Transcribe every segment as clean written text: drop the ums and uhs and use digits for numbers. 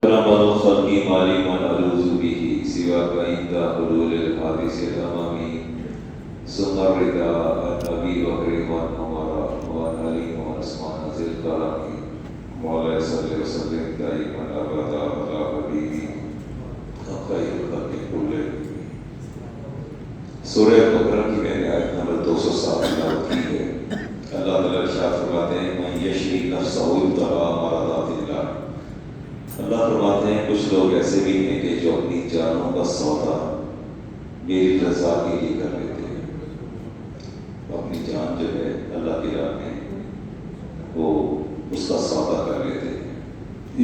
أكرم الخلق مالك ألوذ به سواك عند حلول الحادث الأمامي ثم الرضا عن أبي بكر وعن عمر وعن علي وعن عثمان ذي الكرم مولاي صل وسلم دائما أبدا على حبيبي خير الخلق كلهم. سورہ بقرہ کی میں نے آیت نمبر 207 تلاوت کی ہے. اللہ تعالیٰ ارشاد فرماتے ہیں من یشری نفسہ ابتغاء مرضات اللہ. اللہ فرماتے ہیں کچھ لوگ ایسے بھی ہیں کہ جو اپنی جانوں کا سودا میری رضا کے لیے کر لیتے ہیں. اپنی جان جو ہے اللہ کی راہ میں وہ اس کا سودا کر لیتے ہیں.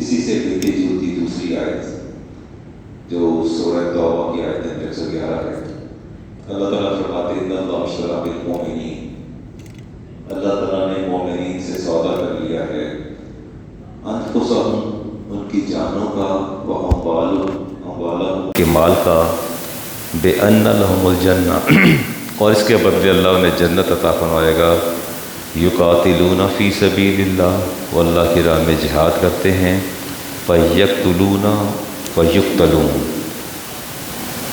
اسی سے ملتی جلتی دوسری آیت جو سورہ توبہ کی آیت نمبر 111 ہے. اللہ تعالیٰ فرماتے ہیں ان اللہ اشتری بالمؤمنین. اللہ تعالیٰ نے مومنین سے سودا کر لیا ہے انفسہم ان کی جانوں کا و اموالہم کے مال کا بِأَنَّ لَهُمُ الْجَنَّةَ اور اس کے بدلے اللہ انہیں جنت عطا فرمائے گا. یقاتلون فی سبیل اللہ وہ اللہ کی راہ میں جہاد کرتے ہیں. فَيَقْتُلُونَ وَيُقْتَلُونَ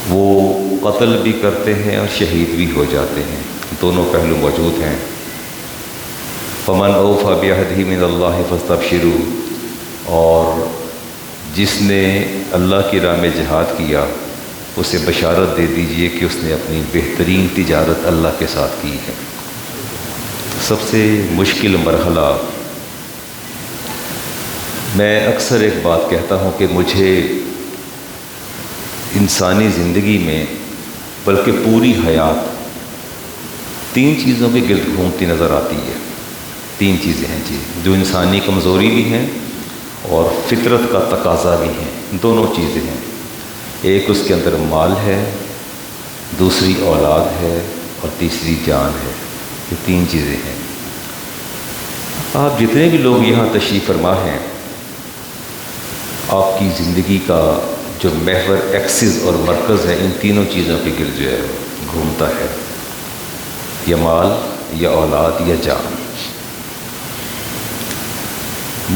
وہ قتل بھی کرتے ہیں اور شہید بھی ہو جاتے ہیں. دونوں پہلو موجود ہیں. فَمَنْ أَوْفَى بِعَهْدِهِ مِنَ اللَّهِ فَاسْتَبْشِرُوا اور جس نے اللہ کی راہ میں جہاد کیا اسے بشارت دے دیجئے کہ اس نے اپنی بہترین تجارت اللہ کے ساتھ کی ہے. سب سے مشکل مرحلہ میں اکثر ایک بات کہتا ہوں کہ مجھے انسانی زندگی میں بلکہ پوری حیات 3 چیزوں کے گرد گھومتی نظر آتی ہے. 3 چیزیں ہیں جی جو انسانی کمزوری بھی ہیں اور فطرت کا تقاضا بھی ہیں. دونوں چیزیں ہیں. ایک اس کے اندر مال ہے, دوسری اولاد ہے اور تیسری جان ہے. یہ 3 چیزیں ہیں. آپ جتنے بھی لوگ یہاں تشریف فرما ہیں آپ کی زندگی کا جو محور ایکسس اور مرکز ہے ان تینوں چیزوں کے گرد جو ہے گھومتا ہے. یا مال یا اولاد یا جان.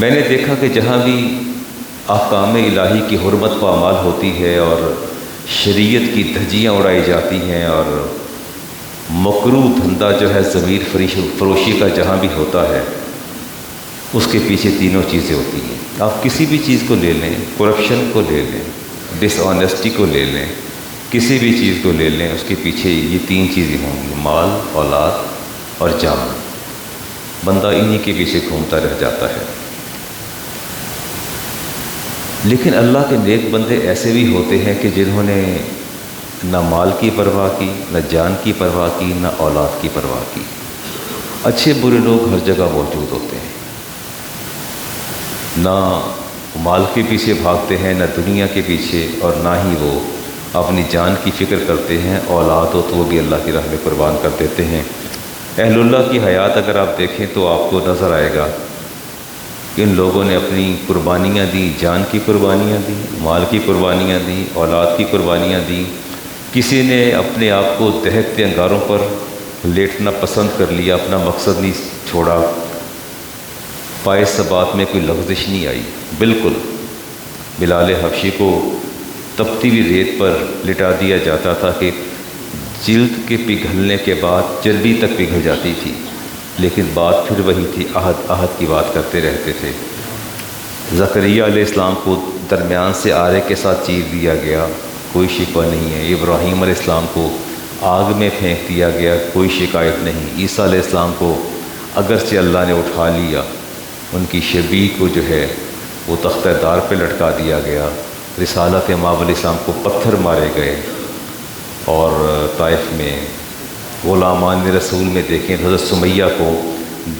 میں نے دیکھا کہ جہاں بھی احکام الہی کی حرمت پامال ہوتی ہے اور شریعت کی دھجیاں اڑائی جاتی ہیں اور مکروہ دھندا جو ہے ضمیر فروشی کا جہاں بھی ہوتا ہے اس کے پیچھے تینوں چیزیں ہوتی ہیں. آپ کسی بھی چیز کو لے لیں, کرپشن کو لے لیں, ڈس آنیسٹی کو لے لیں, کسی بھی چیز کو لے لیں, اس کے پیچھے یہ 3 چیزیں ہوں گی, مال, اولاد اور جان. بندہ انہی کے پیچھے گھومتا رہ جاتا ہے. لیکن اللہ کے نیک بندے ایسے بھی ہوتے ہیں کہ جنہوں نے نہ مال کی پرواہ کی, نہ جان کی پرواہ کی, نہ اولاد کی پرواہ کی. اچھے برے لوگ ہر جگہ موجود ہوتے ہیں. نہ مال کے پیچھے بھاگتے ہیں, نہ دنیا کے پیچھے, اور نہ ہی وہ اپنی جان کی فکر کرتے ہیں. اولاد ہو تو وہ بھی اللہ کی راہ میں قربان کر دیتے ہیں. اہل اللہ کی حیات اگر آپ دیکھیں تو آپ کو نظر آئے گا کہ ان لوگوں نے اپنی قربانیاں دی, جان کی قربانیاں دی, مال کی قربانیاں دی, اولاد کی قربانیاں دی. کسی نے اپنے آپ کو دہکتے انگاروں پر لیٹنا پسند کر لیا, اپنا مقصد نہیں چھوڑا. پائے ثبات میں کوئی لغزش نہیں آئی. بالکل بلال حبشی کو تپتی ہوئی ریت پر لٹا دیا جاتا تھا کہ جلد کے پگھلنے کے بعد چربی تک پگھل جاتی تھی, لیکن بات پھر وہی تھی, عہد کی بات کرتے رہتے تھے. زکریا علیہ السلام کو درمیان سے آرے کے ساتھ چیر دیا گیا, کوئی شکوہ نہیں ہے. ابراہیم علیہ السلام کو آگ میں پھینک دیا گیا, کوئی شکایت نہیں. عیسیٰ علیہ السلام کو اگرچہ اللہ نے اٹھا لیا, ان کی شبیہ کو جو ہے وہ تختہ دار پہ لٹکا دیا گیا. رسالت امام علیہ السلام کو پتھر مارے گئے. اور طائف میں غلامان رسول میں دیکھیں حضرت سمیہ کو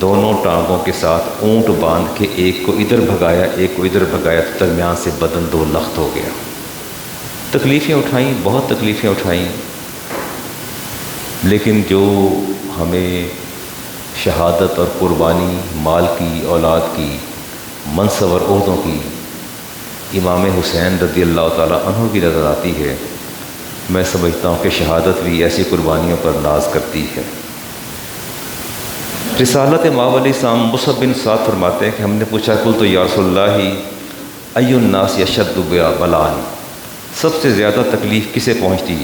دونوں ٹانگوں کے ساتھ اونٹ باندھ کے ایک کو ادھر بھگایا, ایک کو ادھر بھگایا, تو درمیان سے بدن 2 لخت ہو گیا. تکلیفیں اٹھائیں, بہت تکلیفیں اٹھائیں. لیکن جو ہمیں شہادت اور قربانی مال کی, اولاد کی, منصب اور عہدوں کی امام حسین رضی اللہ تعالیٰ عنہ کی نظر آتی ہے, میں سمجھتا ہوں کہ شہادت بھی ایسی قربانیوں پر ناز کرتی ہے. رسالت امام علیہ السلام مصعب بن سعد فرماتے ہیں کہ ہم نے پوچھا قلت یا رسول اللہ ای الناس اشد بلاء، سب سے زیادہ تکلیف کسے پہنچتی،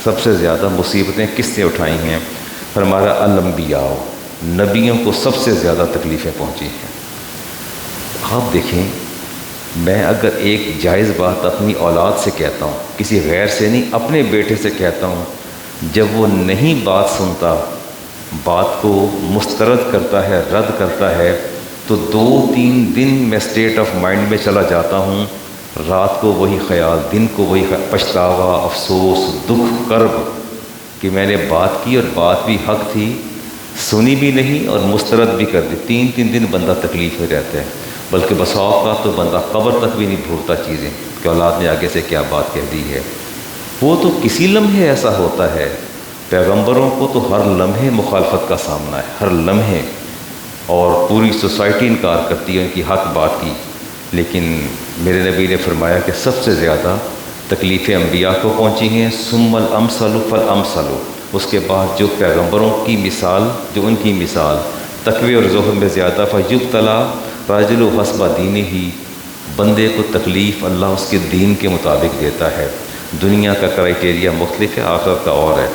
سب سے زیادہ مصیبتیں کس نے اٹھائی ہیں؟ فرمایا الانبیاء، نبیوں کو سب سے زیادہ تکلیفیں پہنچی ہیں۔ آپ دیکھیں، میں اگر ایک جائز بات اپنی اولاد سے کہتا ہوں، کسی غیر سے نہیں، اپنے بیٹے سے کہتا ہوں، جب وہ نہیں بات سنتا، بات کو مسترد کرتا ہے، رد کرتا ہے، تو 2-3 دن میں اسٹیٹ آف مائنڈ میں چلا جاتا ہوں، رات کو وہی خیال، دن کو وہی پچھتاوا، افسوس، دکھ، کرب کہ میں نے بات کی اور بات بھی حق تھی، سنی بھی نہیں اور مسترد بھی کر دی۔ 3 دن بندہ تکلیف میں رہتا ہے، بلکہ بسا اوقات تو بندہ قبر تک بھی نہیں بھولتا چیزیں کہ اولاد نے آگے سے کیا بات کہہ دی ہے۔ وہ تو کسی لمحے ایسا ہوتا ہے، پیغمبروں کو تو ہر لمحے مخالفت کا سامنا ہے، ہر لمحے، اور پوری سوسائٹی انکار کرتی ہے ان کی حق بات کی، لیکن میرے نبی نے فرمایا کہ سب سے زیادہ تکلیفیں انبیاء کو پہنچی ہیں، ثم الامثل فالامثل، اس کے بعد جو پیغمبروں کی مثال، جو ان کی مثال تقوی اور زہد میں زیادہ، فیبتلی راجل حسب دینہ، بندے کو تکلیف اللہ اس کے دین کے مطابق دیتا ہے۔ دنیا کا کرائٹیریا مختلف ہے، آخرت کا اور ہے۔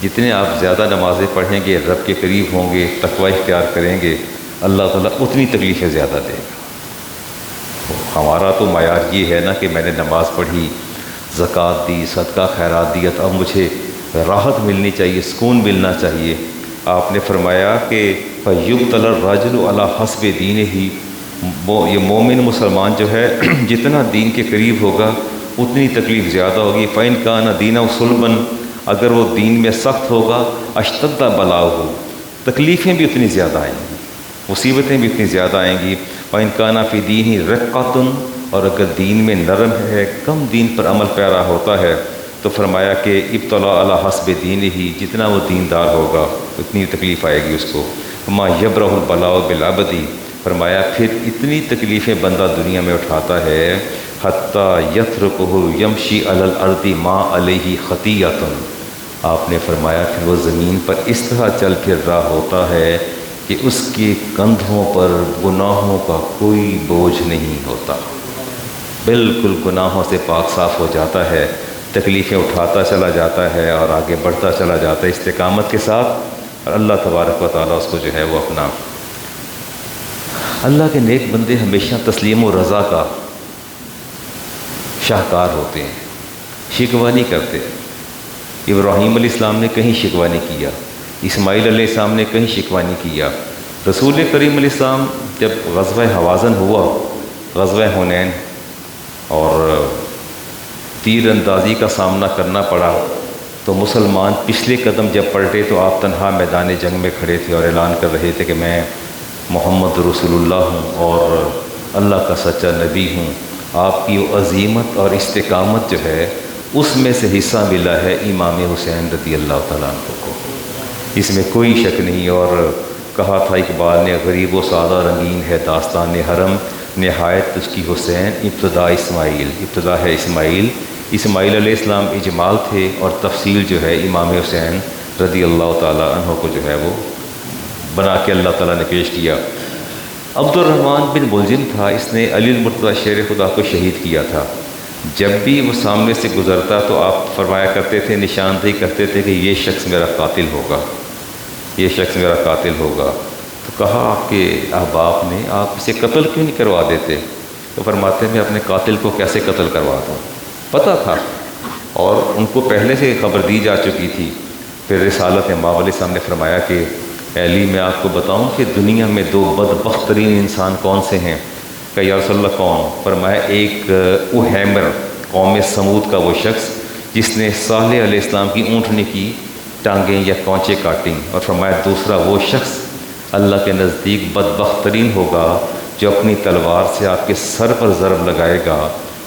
جتنے آپ زیادہ نمازیں پڑھیں گے، رب کے قریب ہوں گے، تقوی اختیار کریں گے، اللہ تعالیٰ اتنی تکلیفیں زیادہ دے گا۔ ہمارا تو معیار یہ ہے نا کہ میں نے نماز پڑھی، زکوٰۃ دی، صدقہ خیرات دیا، تو اب مجھے راحت ملنی چاہیے، سکون ملنا چاہیے۔ آپ نے فرمایا کہ فَيُبْتَلَى الرَّجُلُ عَلَى حَسْبِ دِينِهِ، یہ مومن مسلمان جو ہے جتنا دین کے قریب ہوگا اتنی تکلیف زیادہ ہوگی۔ فَإِنْ كَانَ دِينَهُ صُلْبًا، اگر وہ دین میں سخت ہوگا، اشتد بلاؤہ، تکلیفیں بھی اتنی زیادہ آئیں گی، مصیبتیں بھی اتنی زیادہ آئیں گی۔ وَإِنْ كَانَ فِي دِينِهِ رِقَّةٌ، اور اگر دین میں نرم ہے، کم دین پر عمل پیرا ہوتا ہے، تو فرمایا کہ ابتلا علی حسب دینہ، جتنا وہ دیندار ہوگا اتنی تکلیف آئے گی اس کو۔ ما یبرح البلاء بالعبد، فرمایا پھر اتنی تکلیفیں بندہ دنیا میں اٹھاتا ہے، حتی یترکہ یمشی علی الارض ما علیہ خطیۃ، آپ نے فرمایا پھر وہ زمین پر اس طرح چل پھر رہا ہوتا ہے کہ اس کے کندھوں پر گناہوں کا کوئی بوجھ نہیں ہوتا، بالکل گناہوں سے پاک صاف ہو جاتا ہے، تکلیفیں اٹھاتا چلا جاتا ہے اور آگے بڑھتا چلا جاتا ہے استقامت کے ساتھ، اور اللہ تبارک و تعالیٰ اس کو جو ہے وہ اپنا۔ اللہ کے نیک بندے ہمیشہ تسلیم و رضا کا شاہکار ہوتے ہیں، شکوہ نہیں کرتے۔ ابراہیم علیہ السلام نے کہیں شکوہ نہیں کیا، اسماعیل علیہ السلام نے کہیں شکوہ نہیں کیا۔ رسول کریم علیہ السلام جب غزوہ حوازن ہوا، غزوہ حنین، اور تیر اندازی کا سامنا کرنا پڑا، تو مسلمان پچھلے قدم جب پلٹے تو آپ تنہا میدان جنگ میں کھڑے تھے اور اعلان کر رہے تھے کہ میں محمد رسول اللہ ہوں اور اللہ کا سچا نبی ہوں۔ آپ کی وہ عظیمت اور استقامت جو ہے اس میں سے حصہ ملا ہے امام حسین رضی اللہ تعالیٰ عنہ کو، اس میں کوئی شک نہیں۔ اور کہا تھا اقبال نے، غریب و سادہ رنگین ہے داستان حرم، نہایت اس کی حسین ابتدا اسماعیل، ابتدا ہے اسماعیل۔ اسماعیل علیہ السلام اجمال تھے اور تفصیل جو ہے امام حسین رضی اللہ تعالیٰ عنہ کو جو ہے وہ بنا کے اللہ تعالیٰ نے پیش کیا۔ عبد الرحمن بن ملجم تھا، اس نے علی المرتضیٰ شیر خدا کو شہید کیا تھا۔ جب بھی وہ سامنے سے گزرتا تو آپ فرمایا کرتے تھے، نشاندہی کرتے تھے کہ یہ شخص میرا قاتل ہوگا، یہ شخص میرا قاتل ہوگا۔ تو کہا آپ کے احباب نے، آپ اسے قتل کیوں نہیں کروا دیتے؟ تو فرماتے ہیں میں اپنے قاتل کو کیسے قتل کروا دوں، پتہ تھا اور ان کو پہلے سے خبر دی جا چکی تھی۔ پھر رسالت امام علیہ السلام نے فرمایا کہ اے علی میں آپ کو بتاؤں کہ دنیا میں 2 بدبخت ترین انسان کون سے ہیں؟ کہ یا رسول اللہ کون؟ فرمایا ایک احیمر، قوم سمود کا وہ شخص جس نے صالح علیہ السلام کی اونٹنی کی ٹانگیں یا کونچے کاٹیں، اور فرمایا دوسرا وہ شخص اللہ کے نزدیک بدبخت ترین ہوگا جو اپنی تلوار سے آپ کے سر پر ضرب لگائے گا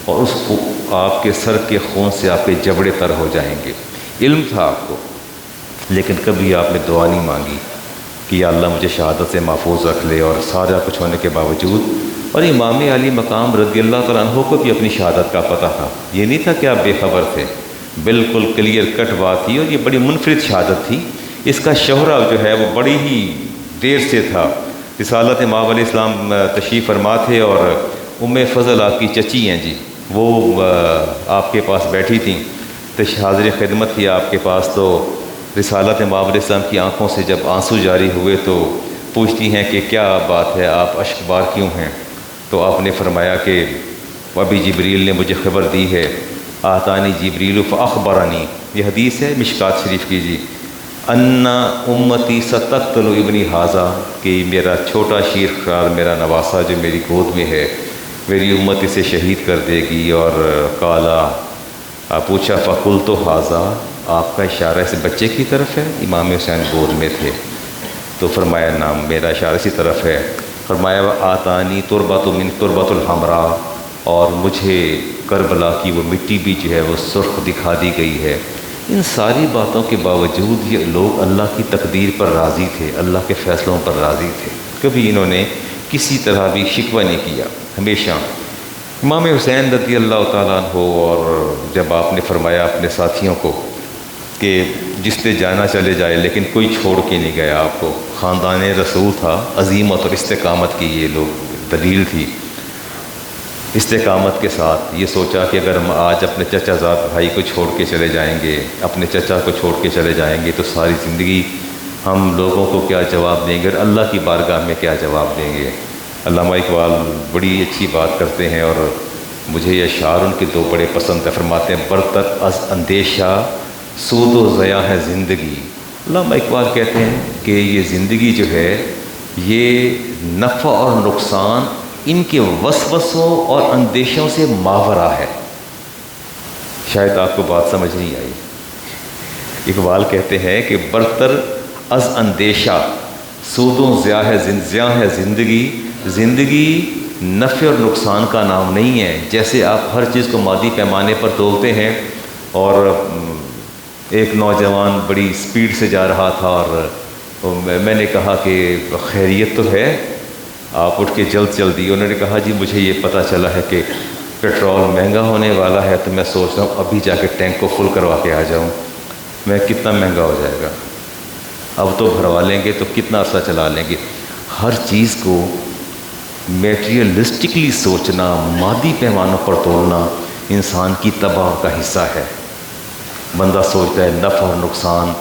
اور اس کو آپ کے سر کے خون سے آپ کے جبڑے تر ہو جائیں گے۔ علم تھا آپ کو، لیکن کبھی آپ نے دعا نہیں مانگی کہ یا اللہ مجھے شہادت سے محفوظ رکھ لے، اور سارا کچھ ہونے کے باوجود۔ اور امام علی مقام رضی اللہ تعالیٰ عنہ کو بھی اپنی شہادت کا پتہ تھا، یہ نہیں تھا کہ آپ بے خبر تھے، بالکل کلیئر کٹ بات تھی، اور یہ بڑی منفرد شہادت تھی۔ اس کا شہرہ جو ہے وہ بڑی ہی دیر سے تھا۔ رسالت امام علیہ السلام تشریف فرما تھے اور فضل آپ کی چچی ہیں جی، وہ آپ کے پاس بیٹھی تھیں، تو حاضر خدمت تھی آپ کے پاس، تو رسالت مآب علیہ السلام کی آنکھوں سے جب آنسو جاری ہوئے تو پوچھتی ہیں کہ کیا بات ہے، آپ اشکبار کیوں ہیں؟ تو آپ نے فرمایا کہ ابھی جبریل نے مجھے خبر دی ہے، آتانی جبریل فاخبرنی، یہ حدیث ہے مشکات شریف کی جی، ان امتی ستقتل ابنی ھذا، کہ میرا چھوٹا شیر خوار میرا نواسہ جو میری گود میں ہے میری امت اسے شہید کر دے گی۔ اور قالا، پوچھا فقلت ھذا، آپ کا اشارہ اس بچے کی طرف ہے؟ امام حسین گود میں تھے، تو فرمایا نام، میرا اشارہ اسی طرف ہے۔ فرمایا آتانی تربت من تربت الحمراء، اور مجھے کربلا کی وہ مٹی بھی جو ہے وہ سرخ دکھا دی گئی ہے۔ ان ساری باتوں کے باوجود یہ لوگ اللہ کی تقدیر پر راضی تھے، اللہ کے فیصلوں پر راضی تھے، کبھی انہوں نے کسی طرح بھی شکوہ نہیں کیا۔ ہمیشہ امام حسین رضی اللہ تعالیٰ عنہ، اور جب آپ نے فرمایا اپنے ساتھیوں کو کہ جس پہ جانا چلے جائے لیکن کوئی چھوڑ کے نہیں گیا آپ کو، خاندان رسول تھا، عظیمت اور استقامت کی یہ لوگ دلیل تھی۔ استقامت کے ساتھ یہ سوچا کہ اگر ہم آج اپنے چچا زاد بھائی کو چھوڑ کے چلے جائیں گے، اپنے چچا کو چھوڑ کے چلے جائیں گے، تو ساری زندگی ہم لوگوں کو کیا جواب دیں گے اور اللہ کی بارگاہ میں کیا جواب دیں گے۔ علامہ اقبال بڑی اچھی بات کرتے ہیں، اور مجھے یہ اشعار ان کے دو بڑے پسند ہیں۔ فرماتے ہیں برتر از اندیشہ سود و ضیاء ہے زندگی۔ علامہ اقبال کہتے ہیں کہ یہ زندگی جو ہے یہ نفع اور نقصان ان کے وسوسوں اور اندیشوں سے ماورا ہے۔ شاید آپ کو بات سمجھ نہیں آئی۔ اقبال کہتے ہیں کہ برتر از اندیشہ سود و ضیاء ہے زندگی، زندگی نفع اور نقصان کا نام نہیں ہے۔ جیسے آپ ہر چیز کو مادی پیمانے پر تولتے ہیں، اور ایک نوجوان بڑی سپیڈ سے جا رہا تھا، اور میں نے کہا کہ خیریت تو ہے؟ آپ اٹھ کے جلدی انہوں نے کہا جی مجھے یہ پتہ چلا ہے کہ پیٹرول مہنگا ہونے والا ہے، تو میں سوچ رہا ہوں ابھی جا کے ٹینک کو فل کروا کے آ جاؤں۔ میں کتنا مہنگا ہو جائے گا، اب تو بھروا لیں گے تو کتنا عرصہ چلا لیں گے۔ ہر چیز کو میٹیریلسٹکلی سوچنا، مادی پیمانوں پر تولنا انسان کی تباہ کا حصہ ہے۔ بندہ سوچتا ہے نفع اور نقصان۔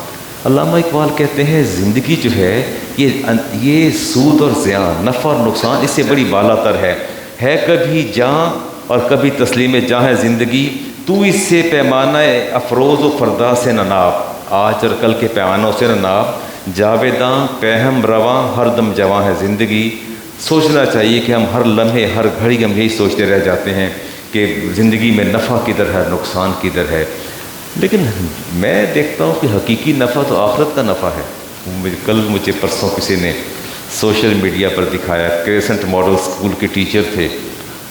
علامہ اقبال کہتے ہیں زندگی جو ہے یہ سود اور زیاں، نفع اور نقصان اس سے بڑی بالا تر ہے کبھی جاں اور کبھی تسلیم جاں ہے زندگی، تو اس سے پیمانہ افروز و فردا سے نہ ناپ، آج اور کل کے پیمانوں سے نہ ناپ، جاویداں پہم رواں ہر دم جواں ہے زندگی۔ سوچنا چاہیے کہ ہم ہر لمحے ہر گھڑی ہم یہی سوچتے رہ جاتے ہیں کہ زندگی میں نفع کدھر ہے، نقصان کدھر ہے، لیکن میں دیکھتا ہوں کہ حقیقی نفع تو آخرت کا نفع ہے۔ کل مجھے پرسوں کسی نے سوشل میڈیا پر دکھایا، کریسنٹ ماڈل اسکول کے ٹیچر تھے،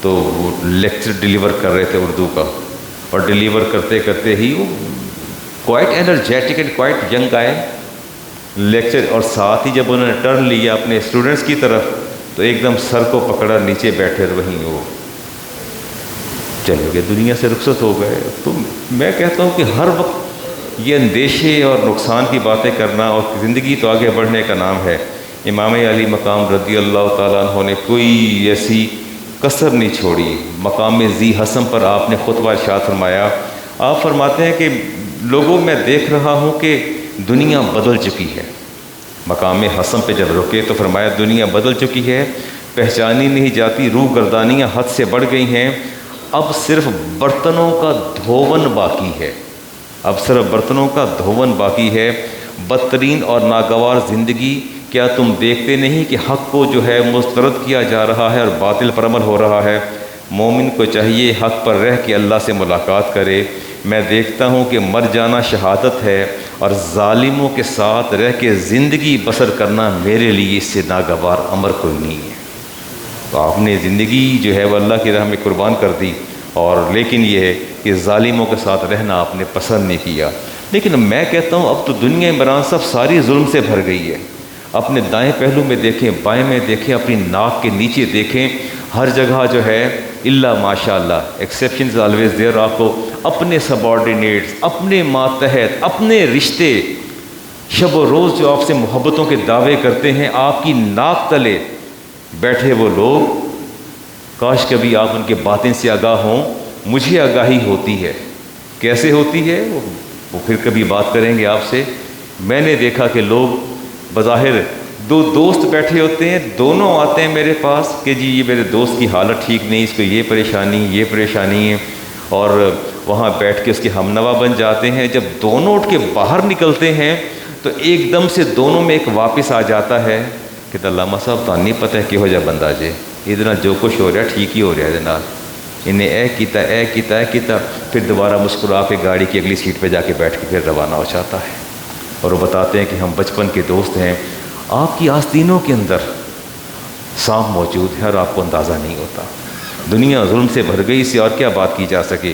تو وہ لیکچر ڈیلیور کر رہے تھے اردو کا، اور ڈیلیور کرتے کرتے ہی وہ quite energetic and quite young آئے لیکچر، اور ساتھ ہی جب انہوں نے ٹرن لیا اپنے اسٹوڈنٹس کی طرف تو ایک دم سر کو پکڑا، نیچے بیٹھے اور وہیں وہ چلے گئے، دنیا سے رخصت ہو گئے۔ تو میں کہتا ہوں کہ ہر وقت یہ اندیشے اور نقصان کی باتیں کرنا، اور زندگی تو آگے بڑھنے کا نام ہے۔ امام علی مقام رضی اللہ تعالیٰ عنہ نے کوئی ایسی کسر نہیں چھوڑی۔ مقام ذی حسن پر آپ نے خطبہ ارشاد فرمایا، آپ فرماتے ہیں کہ لوگوں میں دیکھ رہا ہوں کہ دنیا بدل چکی ہے۔ مقام حسن پہ جب رکے تو فرمایا دنیا بدل چکی ہے، پہچانی نہیں جاتی، روح گردانیاں حد سے بڑھ گئی ہیں، اب صرف برتنوں کا دھون باقی ہے، اب صرف برتنوں کا دھون باقی ہے۔ بدترین اور ناگوار زندگی، کیا تم دیکھتے نہیں کہ حق کو جو ہے مسترد کیا جا رہا ہے اور باطل پر عمل ہو رہا ہے؟ مومن کو چاہیے حق پر رہ کے اللہ سے ملاقات کرے۔ میں دیکھتا ہوں کہ مر جانا شہادت ہے، اور ظالموں کے ساتھ رہ کے زندگی بسر کرنا میرے لیے اس سے ناگوار امر کوئی نہیں ہے۔ تو آپ نے زندگی جو ہے وہ اللہ کی راہ میں قربان کر دی، اور لیکن یہ ہے کہ ظالموں کے ساتھ رہنا آپ نے پسند نہیں کیا۔ لیکن میں کہتا ہوں اب تو دنیا عمران صاحب ساری ظلم سے بھر گئی ہے۔ اپنے دائیں پہلو میں دیکھیں، بائیں میں دیکھیں، اپنی ناک کے نیچے دیکھیں، ہر جگہ جو ہے الا ماشاء اللہ، ایکسیپشنز آلویز دیئر۔ آپ کو اپنے سبارڈینیٹس، اپنے ماتحت، اپنے رشتے، شب و روز جو آپ سے محبتوں کے دعوے کرتے ہیں، آپ کی ناک تلے بیٹھے وہ لوگ کاش کبھی آپ ان کے باطن سے آگاہ ہوں. مجھے آگاہی ہوتی ہے. کیسے ہوتی ہے وہ پھر کبھی بات کریں گے آپ سے. میں نے دیکھا کہ لوگ بظاہر دو دوست بیٹھے ہوتے ہیں, دونوں آتے ہیں میرے پاس کہ جی یہ میرے دوست کی حالت ٹھیک نہیں, اس کو یہ پریشانی ہے, اور وہاں بیٹھ کے اس کے ہم نوا بن جاتے ہیں. جب دونوں اٹھ کے باہر نکلتے ہیں تو ایک دم سے دونوں میں ایک واپس آ جاتا ہے کہ علامہ صاحب تو نہیں پتہ ہے کہو جا بندہ جے, ادھر جو کچھ ہو رہا ہے ٹھیک ہی ہو رہا ہے جناب, انہیں اے کیتا پھر دوبارہ مسکرا کے گاڑی کی اگلی سیٹ پہ جا کے بیٹھ کے پھر روانہ ہو جاتا ہے. اور وہ بتاتے ہیں کہ ہم بچپن کے دوست ہیں, آپ کی آستینوں کے اندر سانپ موجود ہے اور آپ کو اندازہ نہیں ہوتا. دنیا ظلم سے بھر گئی, سے اور کیا بات کی جا سکے.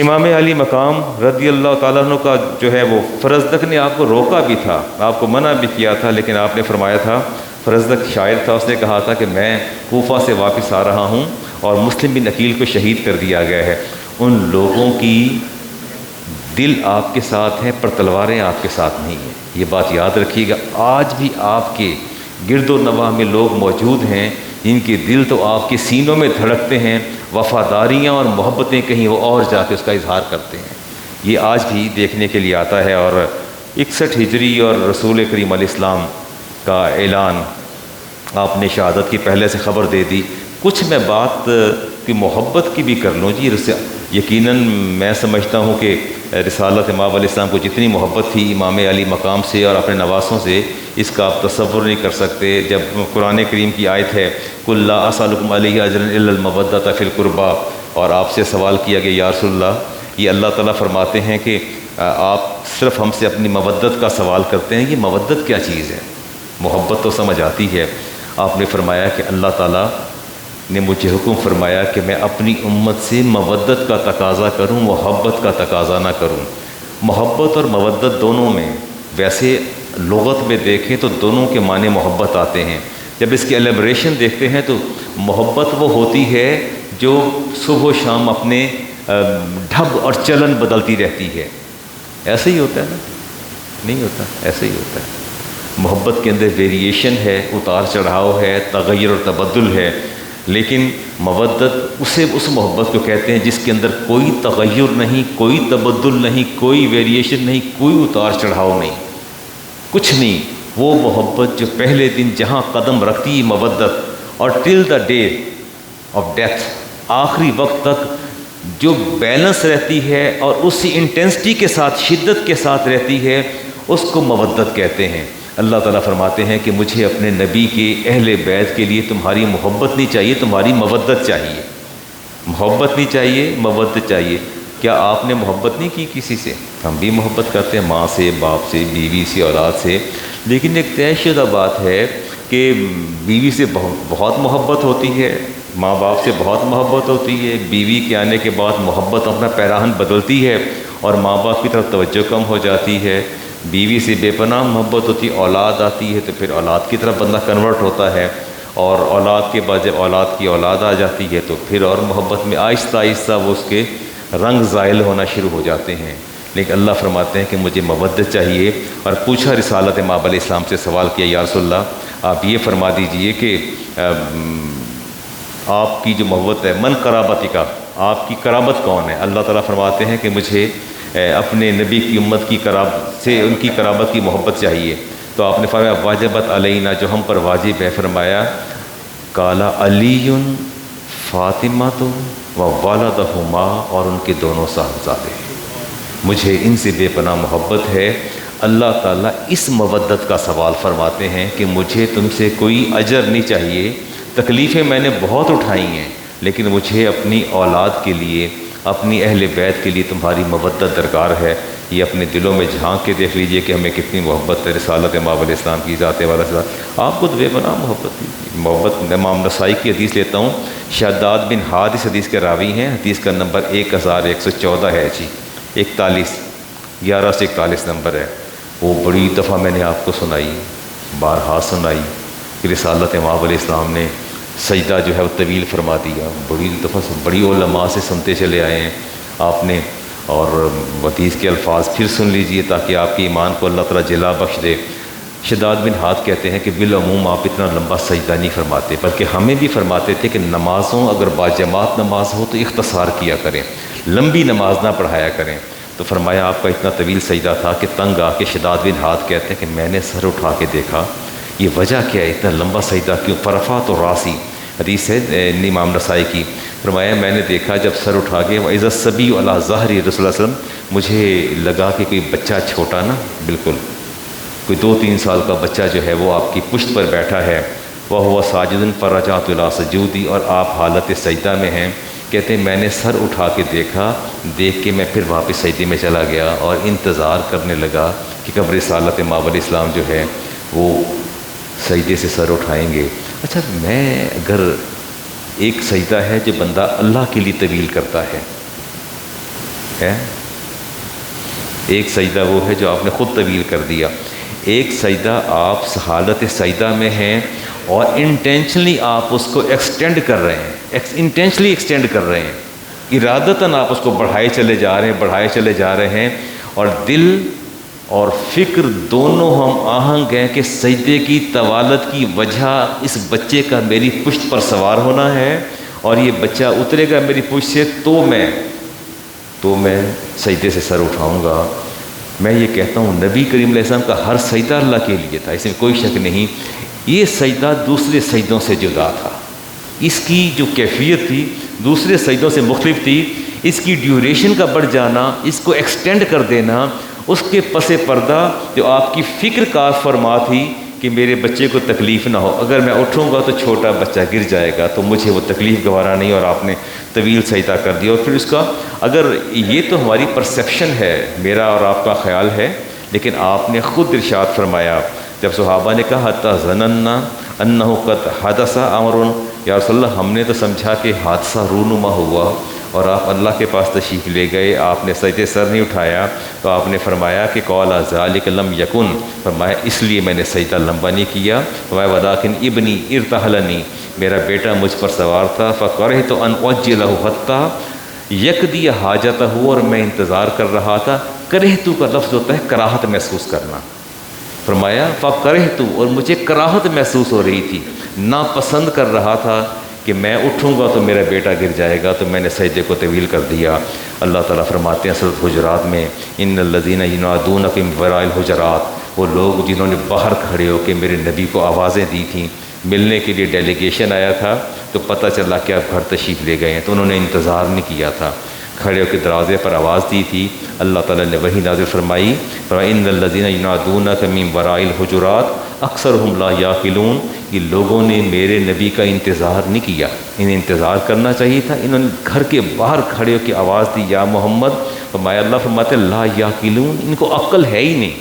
امام علی مقام رضی اللہ تعالیٰ عنہ کا جو ہے وہ فرزدق نے آپ کو روکا بھی تھا, آپ کو منع بھی کیا تھا, لیکن آپ نے فرمایا تھا, فرزدق شاعر تھا, اس نے کہا تھا کہ میں کوفہ سے واپس آ رہا ہوں اور مسلم بن عقیل کو شہید کر دیا گیا ہے. ان لوگوں کی دل آپ کے ساتھ ہیں پر تلواریں آپ کے ساتھ نہیں ہیں. یہ بات یاد رکھیے گا. آج بھی آپ کے گرد و نواح میں لوگ موجود ہیں جن کے دل تو آپ کے سینوں میں دھڑکتے ہیں, وفاداریاں اور محبتیں کہیں وہ اور جا کے اس کا اظہار کرتے ہیں. یہ آج بھی دیکھنے کے لیے آتا ہے. اور 61 ہجری اور رسول کریم علیہ السلام کا اعلان آپ نے شہادت کی پہلے سے خبر دے دی. کچھ میں بات کی محبت کی بھی کر لوں جی. یقیناً میں سمجھتا ہوں کہ رسالت امام علیہ السلام کو جتنی محبت تھی امام علی مقام سے اور اپنے نواسوں سے, اس کا آپ تصور نہیں کر سکتے. جب قرآن کریم کی آیت ہے قُلْ لَا أَسْأَلُكُمْ عَلَيْهِ أَجْرًا إِلَّا الْمَوَدَّةَ فِي الْقُرْبَىٰ, اور آپ سے سوال کیا گیا یا رسول اللہ, یہ اللہ تعالیٰ فرماتے ہیں کہ آپ صرف ہم سے اپنی مودت کا سوال کرتے ہیں, یہ مودت کیا چیز ہے؟ محبت تو سمجھ آتی ہے. آپ نے فرمایا کہ اللہ تعالیٰ نے مجھے حکم فرمایا کہ میں اپنی امت سے مودت کا تقاضا کروں, محبت کا تقاضا نہ کروں. محبت اور مودت دونوں میں ویسے لغت میں دیکھیں تو دونوں کے معنی محبت آتے ہیں. جب اس کی ایلیبریشن دیکھتے ہیں تو محبت وہ ہوتی ہے جو صبح و شام اپنے ڈھب اور چلن بدلتی رہتی ہے. ایسے ہی ہوتا ہے نا؟ نہیں ہوتا, ایسے ہی ہوتا ہے. محبت کے اندر ویریشن ہے, اتار چڑھاؤ ہے, تغیر اور تبدل ہے. لیکن مودت اس محبت کو کہتے ہیں جس کے اندر کوئی تغیر نہیں, کوئی تبدل نہیں, کوئی ویریشن نہیں, کوئی اتار چڑھاؤ نہیں, کچھ نہیں. وہ محبت جو پہلے دن جہاں قدم رکھتی ہے مودت, اور ٹل دا ڈے آف ڈیتھ, آخری وقت تک جو بیلنس رہتی ہے اور اسی انٹینسٹی کے ساتھ, شدت کے ساتھ رہتی ہے, اس کو مودت کہتے ہیں. اللہ تعالیٰ فرماتے ہیں کہ مجھے اپنے نبی کے اہل بیت کے لیے تمہاری محبت نہیں چاہیے, تمہاری مودت چاہیے. محبت نہیں چاہیے, مودت چاہیے. کیا آپ نے محبت نہیں کی کسی سے؟ ہم بھی محبت کرتے ہیں, ماں سے, باپ سے, بیوی سے, اولاد سے. لیکن ایک طے شدہ بات ہے کہ بیوی سے بہت محبت ہوتی ہے, ماں باپ سے بہت محبت ہوتی ہے. بیوی کے آنے کے بعد محبت اپنا پیراہن بدلتی ہے اور ماں باپ کی طرف توجہ کم ہو جاتی ہے. بیوی سے بے پناہ محبت ہوتی ہے, اولاد آتی ہے تو پھر اولاد کی طرف بندہ کنورٹ ہوتا ہے, اور اولاد کے بعد جب اولاد کی اولاد آ جاتی ہے تو پھر اور محبت میں آہستہ آہستہ وہ اس کے رنگ زائل ہونا شروع ہو جاتے ہیں. لیکن اللہ فرماتے ہیں کہ مجھے مودت چاہیے. اور پوچھا رسالت امام علیہ السلام سے, سوال کیا یا رسول اللہ آپ یہ فرما دیجئے کہ آپ کی جو محبت ہے, من قرابتی کا, آپ کی قرابت کون ہے؟ اللہ تعالیٰ فرماتے ہیں کہ مجھے اپنے نبی کی امت کی قرابت سے, ان کی قرابت کی محبت چاہیے. تو آپ نے فرمایا واجبت علینا, جو ہم پر واجب ہے. فرمایا قال علی فاطمہ تو و والدہما, اور ان کے دونوں صاحبزادے. مجھے ان سے بے پناہ محبت ہے. اللہ تعالیٰ اس مودت کا سوال فرماتے ہیں کہ مجھے تم سے کوئی اجر نہیں چاہیے, تکلیفیں میں نے بہت اٹھائی ہیں, لیکن مجھے اپنی اولاد کے لیے, اپنی اہل بیت کے لیے تمہاری مودت درکار ہے. یہ اپنے دلوں میں جھانک کے دیکھ لیجئے کہ ہمیں کتنی محبت ہے رسالت امام علیہ السلام کی, ذات والا ذات. آپ کو تو بے پناہ محبت تھی. محبت امام نسائی کی حدیث لیتا ہوں, شداد بن حاد اس حدیث کے راوی ہیں. حدیث کا نمبر 1114 ہے جی, 41 11 سے 41 نمبر ہے. وہ بڑی دفعہ میں نے آپ کو سنائی, بارہا سنائی کہ رسالت امام علیہ السلام نے سجدہ جو ہے وہ طویل فرما دیا. بڑی دفعہ بڑی علماء سے سنتے چلے آئے ہیں آپ نے. اور حدیث کے الفاظ پھر سن لیجئے تاکہ آپ کے ایمان کو اللہ تعالیٰ جلا بخش دے. شداد بن ہاتھ کہتے ہیں کہ بالعموم آپ اتنا لمبا سجدہ نہیں فرماتے، بلکہ ہمیں بھی فرماتے تھے کہ نمازوں اگر باجماعت نماز ہو تو اختصار کیا کریں، لمبی نماز نہ پڑھایا کریں۔ تو فرمایا آپ کا اتنا طویل سجدہ تھا کہ تنگ آ کے شداد بن ہاتھ کہتے ہیں کہ میں نے سر اٹھا کے دیکھا، یہ وجہ کیا ہے، اتنا لمبا سجدہ کیوں؟ فرفات و راسی، حدیث ہے امام نسائی کی۔ فرمایا میں نے دیکھا جب سر اٹھا کے وَإِذَا الصَّبِيُّ عَلَىٰ ظَهْرِ رسول اللہ علیہ وسلم، مجھے لگا کہ کوئی بچہ چھوٹا نا، بالکل کوئی 2-3 سال کا بچہ جو ہے وہ آپ کی پشت پر بیٹھا ہے، وَهُوَ سَاجِدٌ فَرَجَعْتُ إِلَىٰ سُجُودِي، اور آپ حالت سجدہ میں ہیں۔ کہتے ہیں میں نے سر اٹھا کے دیکھا، دیکھ کے میں پھر واپس سجدے میں چلا گیا اور انتظار کرنے لگا کہ کب رسالت ماؤد علیہ السلام جو ہے وہ سجدے سے سر اٹھائیں گے۔ اچھا، میں اگر ایک سجدہ ہے جو بندہ اللہ کے لیے طویل کرتا ہے، ایک سجدہ وہ ہے جو آپ نے خود طویل کر دیا، ایک سجدہ آپ حالت سجدہ میں ہیں اور انٹینشنلی آپ اس کو ایکسٹینڈ کر رہے ہیں، انٹینشنلی ایکسٹینڈ کر رہے ہیں، ارادتاً آپ اس کو بڑھائے چلے جا رہے ہیں اور دل اور فکر دونوں ہم آہنگ ہیں کہ سجدے کی طوالت کی وجہ اس بچے کا میری پشت پر سوار ہونا ہے اور یہ بچہ اترے گا میری پشت سے تو میں سجدے سے سر اٹھاؤں گا۔ میں یہ کہتا ہوں نبی کریم علیہ السلام کا ہر سجدہ اللہ کے لیے تھا، اس میں کوئی شک نہیں۔ یہ سجدہ دوسرے سجدوں سے جدا تھا، اس کی جو کیفیت تھی دوسرے سجدوں سے مختلف تھی، اس کی ڈیوریشن کا بڑھ جانا، اس کو ایکسٹینڈ کر دینا، اس کے پس پردہ جو آپ کی فکر کا فرما تھی کہ میرے بچے کو تکلیف نہ ہو، اگر میں اٹھوں گا تو چھوٹا بچہ گر جائے گا، تو مجھے وہ تکلیف گوارا نہیں، اور آپ نے طویل سجدہ کر دیا۔ اور پھر اس کا اگر یہ تو ہماری پرسیپشن ہے، میرا اور آپ کا خیال ہے، لیکن آپ نے خود ارشاد فرمایا جب صحابہ نے کہا حتی ظننا انہ قد حدث امر، یا رسول اللہ ہم نے تو سمجھا کہ حادثہ رونما ہوا، اور آپ اللہ کے پاس تشریف لے گئے، آپ نے سجدے سر نہیں اٹھایا، تو آپ نے فرمایا کہ قال ذلک لم یکن، فرمایا اس لیے میں نے سجدہ لمبا نہیں کیا، فرمایا ولکن ابنی ارتحلنی، میرا بیٹا مجھ پر سوار تھا، فکرہت ان اعجلہ حتی یقضی حاجتہ، اور میں انتظار کر رہا تھا۔ کرہت کا لفظ ہوتا ہے کراہت محسوس کرنا، فرمایا فکرہت، اور مجھے کراہت محسوس ہو رہی تھی، ناپسند کر رہا تھا کہ میں اٹھوں گا تو میرا بیٹا گر جائے گا، تو میں نے سجدے کو طویل کر دیا۔ اللہ تعالیٰ فرماتے ہیں سورۃ حجرات میں ان الذین ینادونک من وراء الحجرات، وہ لوگ جنہوں نے باہر کھڑے ہو کے میرے نبی کو آوازیں دی تھیں، ملنے کے لیے ڈیلیگیشن آیا تھا تو پتہ چلا کہ آپ گھر تشریف لے گئے ہیں، تو انہوں نے انتظار نہیں کیا تھا، کھڑے ہو کے دروازے پر آواز دی تھی۔ اللہ تعالیٰ نے وحی نازل فرمائی، ان الذین ینادونک من وراء الحجرات اکثرہم لا یعقلون، یہ لوگوں نے میرے نبی کا انتظار نہیں کیا، انہیں انتظار کرنا چاہیے تھا، انہوں نے گھر کے باہر کھڑے ہو کے آواز دی یا محمد، فرمایا اللہ فرماتے لا یعقلون، ان کو عقل ہے ہی نہیں،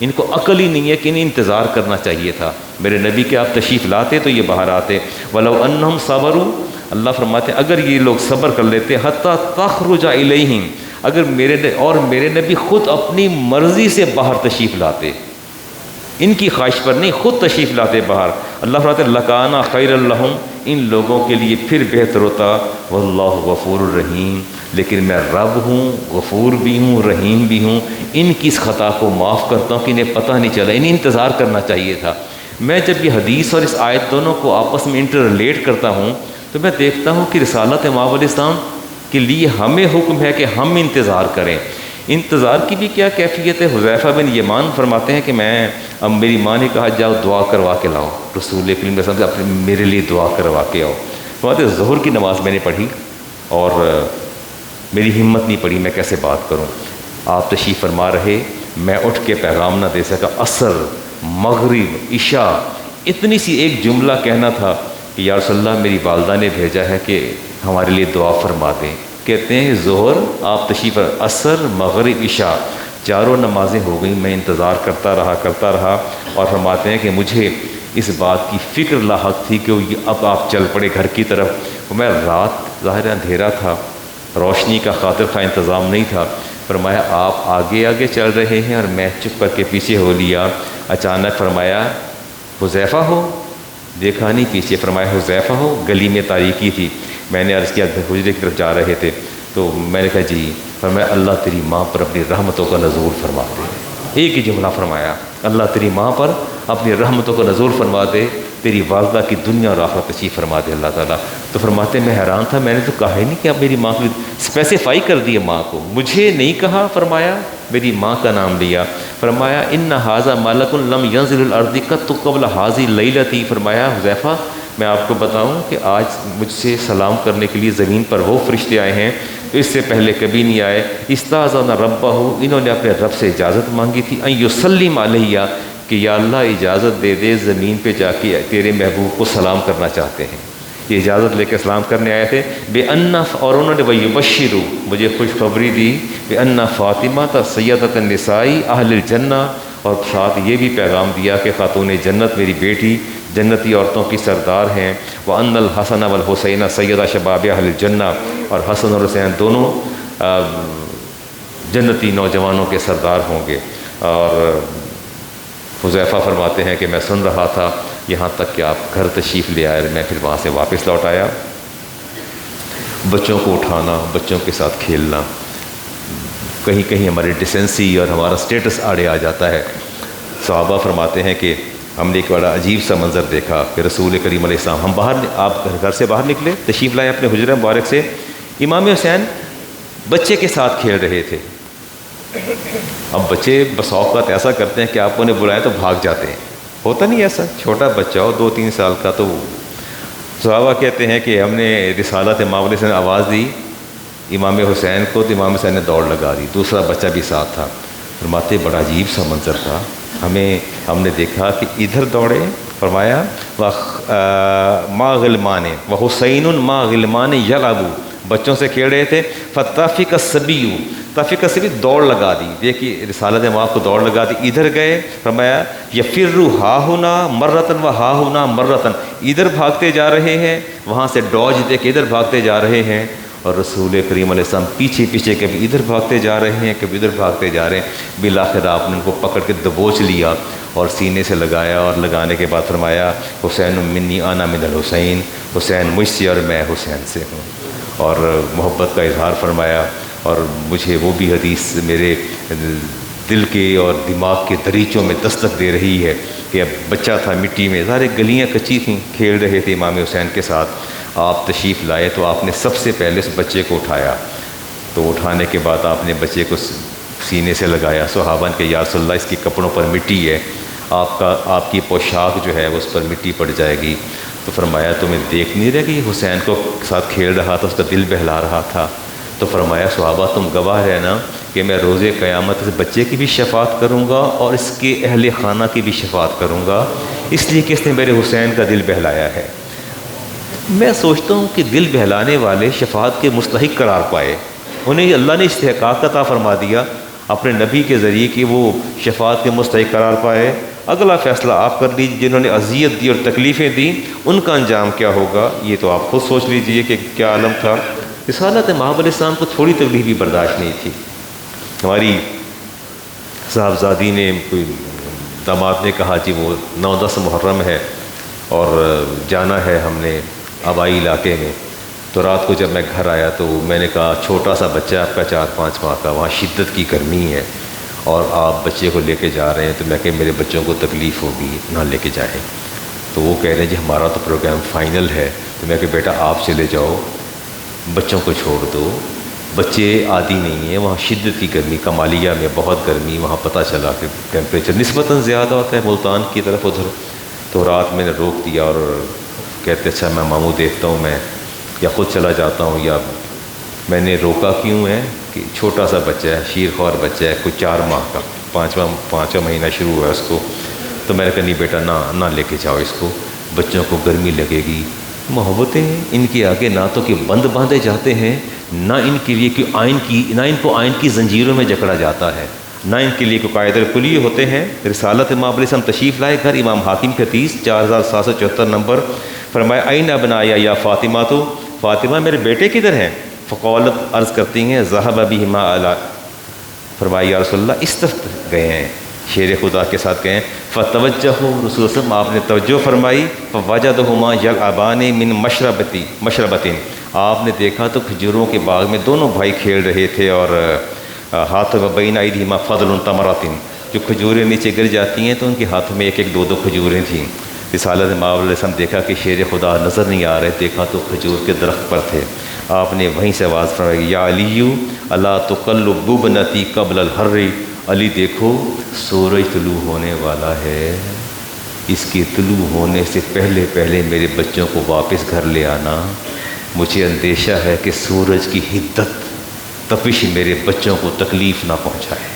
ان کو عقل ہی نہیں ہے کہ انہیں انتظار کرنا چاہیے تھا، میرے نبی کے آپ تشریف لاتے تو یہ باہر آتے۔ وَلَوْ أَنَّهُمْ صَبَرُوا، اللہ فرماتے ہیں اگر یہ لوگ صبر کر لیتے، حتیٰ تخرج الیہم، اگر میرے نبی خود اپنی مرضی سے باہر تشریف لاتے، ان کی خواہش پر نہیں، خود تشریف لاتے باہر، اللہ فرماتے ہیں لَكَانَ خَيْرًا لَهُمْ، ان لوگوں کے لیے پھر بہتر ہوتا، وَاللَّهُ غَفُورٌ رَحِيمٌ، لیکن میں رب ہوں، غفور بھی ہوں، رحیم بھی ہوں، ان کی اس خطا کو معاف کرتا ہوں کہ انہیں پتہ نہیں چلا، انہیں انتظار کرنا چاہیے تھا۔ میں جب یہ حدیث اور اس آیت دونوں کو آپس میں انٹر ریلیٹ کرتا ہوں تو میں دیکھتا ہوں کہ رسالت ماؤد علیہ السلام کے لیے ہمیں حکم ہے کہ ہم انتظار کریں۔ انتظار کی بھی کیا کیفیت ہے؟ حذیفہ بن یمان فرماتے ہیں کہ اب میری ماں نے کہا جاؤ دعا کروا کے لاؤ، رسول کریم صلی اللہ علیہ وسلم سے میرے لیے دعا کروا کے آؤ۔ فرماتے ظہر کی نماز میں نے پڑھی اور میری ہمت نہیں پڑی، میں کیسے بات کروں، آپ تشریف فرما رہے، میں اٹھ کے پیغام نہ دے سکا، عصر مغرب عشاء اتنی سی ایک جملہ کہنا تھا کہ یا رسول اللہ میری والدہ نے بھیجا ہے کہ ہمارے لیے دعا فرما دیں۔ کہتے ہیں ظہر آپ تشریف، عصر مغرب عشاء چاروں نمازیں ہو گئیں، میں انتظار کرتا رہا اور فرماتے ہیں کہ مجھے اس بات کی فکر لاحق تھی کہ اب آپ چل پڑے گھر کی طرف، میں رات ظاہر اندھیرا تھا، روشنی کا خاطر خواہ انتظام نہیں تھا، فرمایا آپ آگے چل رہے ہیں اور میں چپ کر کے پیچھے ہو لیا۔ اچانک فرمایا حذیفہ ہو، دیکھا نہیں پیچھے، فرمایا حذیفہ ہو، گلی میں تاریکی تھی، میں نے عرض کیا حجرے کی طرف جا رہے تھے، تو میں نے کہا جی، فرمایا اللہ تیری ماں پر اپنی رحمتوں کا نزول فرما دے، ایک ہی جملہ فرمایا، اللہ تیری ماں پر اپنی رحمتوں کو نزول فرما دے، تیری والدہ کی دنیا اور آخرت نصیب فرما دے اللہ تعالیٰ۔ تو فرماتے میں حیران تھا، میں نے تو کہا ہی نہیں کہ آپ میری ماں کو اسپیسیفائی کر دیے، ماں کو مجھے نہیں کہا، فرمایا میری ماں کا نام لیا۔ فرمایا ان ھذا ملک لم ینزل الارض قط قبل ھذی لیلتی، فرمایا حذیفہ میں آپ کو بتاؤں کہ آج مجھ سے سلام کرنے کے لیے زمین پر وہ فرشتے آئے ہیں اس سے پہلے کبھی نہیں آئے۔ استاذن ربہ، انہوں نے اپنے رب سے اجازت مانگی تھی، ان یسلم علیہ، کہ یا اللہ اجازت دے دے زمین پہ جا کے تیرے محبوب کو سلام کرنا چاہتے ہیں۔ یہ اجازت لے کے سلام کرنے آئے تھے۔ بے ان، اور انہوں نے ویبشروا، مجھے خوشخبری دی، بے ان فاطمہ سیدۃ النساء اہل الجنہ، اور ساتھ یہ بھی پیغام دیا کہ خاتون جنت میری بیٹی جنتی عورتوں کی سردار ہیں۔ وَأَنَّ الْحَسَنَ وَالْحُسَيْنَ سَيِّدَ شَبَابِ اہل الجنہ، اور حسن اور حسین دونوں جنتی نوجوانوں کے سردار ہوں گے۔ اور حذیفہ فرماتے ہیں کہ میں سن رہا تھا یہاں تک کہ آپ گھر تشریف لے آئے، میں پھر وہاں سے واپس لوٹ آیا۔ بچوں کو اٹھانا، بچوں کے ساتھ کھیلنا، کہیں کہیں ہماری ڈیسنسی اور ہمارا سٹیٹس آڑے آ جاتا ہے۔ صحابہ فرماتے ہیں کہ ہم نے ایک بڑا عجیب سا منظر دیکھا کہ رسول کریم علیہ السلام، ہم باہر، آپ گھر سے باہر نکلے، تشریف لائے اپنے حجرہ مبارک سے، امام حسین بچے کے ساتھ کھیل رہے تھے۔ اب بچے بس اوقات ایسا کرتے ہیں کہ آپ انہیں بلائیں تو بھاگ جاتے ہیں، ہوتا نہیں ایسا، چھوٹا بچہ ہو 2-3 سال کا، تو صحابہ کہتے ہیں کہ ہم نے رسالت امام علیہ السلام نے آواز دی امام حسین کو، تو امام حسین نے دوڑ لگا دی، دوسرا بچہ بھی ساتھ تھا۔ فرماتے بڑا عجیب سا منظر تھا، ہم نے دیکھا کہ ادھر دوڑے، فرمایا ما غلمان وحسین ما غلمان یلعبوا، بچوں سے کھیل رہے تھے، فتافق الصبی، تافق الصبی دوڑ لگا دی، دیکھیے رسالت ماں کو دوڑ لگا دی، ادھر گئے، فرمایا یفر ہا ہنا مرتن و ہا ہنا مرتن، ادھر بھاگتے جا رہے ہیں، وہاں سے ڈوج دے کے ادھر بھاگتے جا رہے ہیں، اور رسول کریم علیہ السلام پیچھے پیچھے کبھی ادھر بھاگتے جا رہے ہیں، کبھی ادھر بھاگتے جا رہے ہیں۔ بالآخر آپ نے ان کو پکڑ کے دبوچ لیا اور سینے سے لگایا، اور لگانے کے بعد فرمایا حسین منی انا من الحسین، حسین مجھ سے اور میں حسین سے ہوں، اور محبت کا اظہار فرمایا۔ اور مجھے وہ بھی حدیث میرے دل کے اور دماغ کے دریچوں میں دستک دے رہی ہے کہ اب بچہ تھا مٹی میں، سارے گلیاں کچی تھیں، کھیل رہے تھے امام حسین کے ساتھ، آپ تشریف لائے تو آپ نے سب سے پہلے اس بچے کو اٹھایا، تو اٹھانے کے بعد آپ نے بچے کو سینے سے لگایا، صحابہ کہ یا رسول اللہ اس کے کپڑوں پر مٹی ہے، آپ کی پوشاک جو ہے اس پر مٹی پڑ جائے گی۔ تو فرمایا تمہیں دیکھ نہیں رہے کہ حسین کو ساتھ کھیل رہا تھا، اس کا دل بہلا رہا تھا؟ تو فرمایا صحابہ تم گواہ رہنا کہ میں روز قیامت اس بچے کی بھی شفاعت کروں گا اور اس کے اہل خانہ کی بھی شفاعت کروں گا، اس لیے کہ اس نے میرے حسین کا دل بہلایا ہے۔ میں سوچتا ہوں کہ دل بہلانے والے شفاعت کے مستحق قرار پائے، انہیں اللہ نے استحقاق عطا فرما دیا اپنے نبی کے ذریعے کہ وہ شفاعت کے مستحق قرار پائے۔ اگلا فیصلہ آپ کر لیجیے، جنہوں نے اذیت دی اور تکلیفیں دیں ان کا انجام کیا ہوگا، یہ تو آپ خود سوچ لیجئے کہ کیا عالم تھا۔ رسالت محمد علیہ السلام کو تھوڑی تکلیف بھی برداشت نہیں تھی۔ ہماری صاحبزادی نے، کوئی داماد نے کہا جی وہ 9-10 محرم ہے اور جانا ہے ہم نے آبائی علاقے میں، تو رات کو جب میں گھر آیا تو میں نے کہا چھوٹا سا بچہ آپ کا 4-5 ماہ کا، وہاں شدت کی گرمی ہے اور آپ بچے کو لے کے جا رہے ہیں، تو میں کہ میرے بچوں کو تکلیف ہوگی، نہ لے کے جائیں۔ تو وہ کہہ رہے ہیں جی ہمارا تو پروگرام فائنل ہے، تو میں کہ بیٹا آپ چلے جاؤ، بچوں کو چھوڑ دو، بچے عادی نہیں ہیں، وہاں شدت کی گرمی، کمالیہ میں بہت گرمی، وہاں پتہ چلا کہ ٹیمپریچر نسبتاً زیادہ ہوتا ہے ملتان کی طرف ادھر۔ تو رات میں نے روک دیا اور کہتے اچھا میں ماموں دیکھتا ہوں، میں یا خود چلا جاتا ہوں، یا میں نے روکا کیوں ہے کہ چھوٹا سا بچہ ہے، شیر خوار بچہ ہے، کوئی 4 ماہ کا، 5واں مہینہ شروع ہوا ہے اس کو، تو میں نے کہا نہیں بیٹا نہ لے کے جاؤ اس کو، بچوں کو گرمی لگے گی۔ محبتیں ان کے آگے نہ تو کہ بند باندھے جاتے ہیں، نہ ان کے لیے کہ نہ ان کو آئین کی زنجیروں میں جکڑا جاتا ہے، نہ ان کے لیے کوئی قاعدے کلی ہوتے ہیں۔ رسالت امام علیہ السلام تشریف لائے گھر، امام حاکم کی حدیث 4774 نمبر، فرمایا این ابنایا یا فاطمہ، تو فاطمہ میرے بیٹے کدھر ہیں؟ فقالت، عرض کرتی ہیں ذهب بهما اعلی، فرمایا یا رسول اللہ اس طرف گئے ہیں، شیر خدا کے ساتھ گئے ہیں۔ فتوجہ رسول اللہ صلی اللہ علیہ وسلم، آپ نے توجہ فرمائی، فوجدہما یلعبان من مشربۃ، آپ نے دیکھا تو کھجوروں کے باغ میں دونوں بھائی کھیل رہے تھے، اور ہاتھ بین ایدیہما فضل تمرۃ، جو کھجوریں نیچے گر جاتی ہیں تو ان کے ہاتھوں میں ایک ایک دو دو کھجوریں تھیں۔ رسالت مآب علیہ السلام دیکھا کہ شیر خدا نظر نہیں آ رہے، دیکھا تو کھجور کے درخت پر تھے۔ آپ نے وہیں سے آواز فرمائی، یا علی الا تقلب ابنتی قبل الحر، علی دیکھو سورج طلوع ہونے والا ہے، اس کے طلوع ہونے سے پہلے پہلے میرے بچوں کو واپس گھر لے آنا، مجھے اندیشہ ہے کہ سورج کی حدت تپش میرے بچوں کو تکلیف نہ پہنچائے،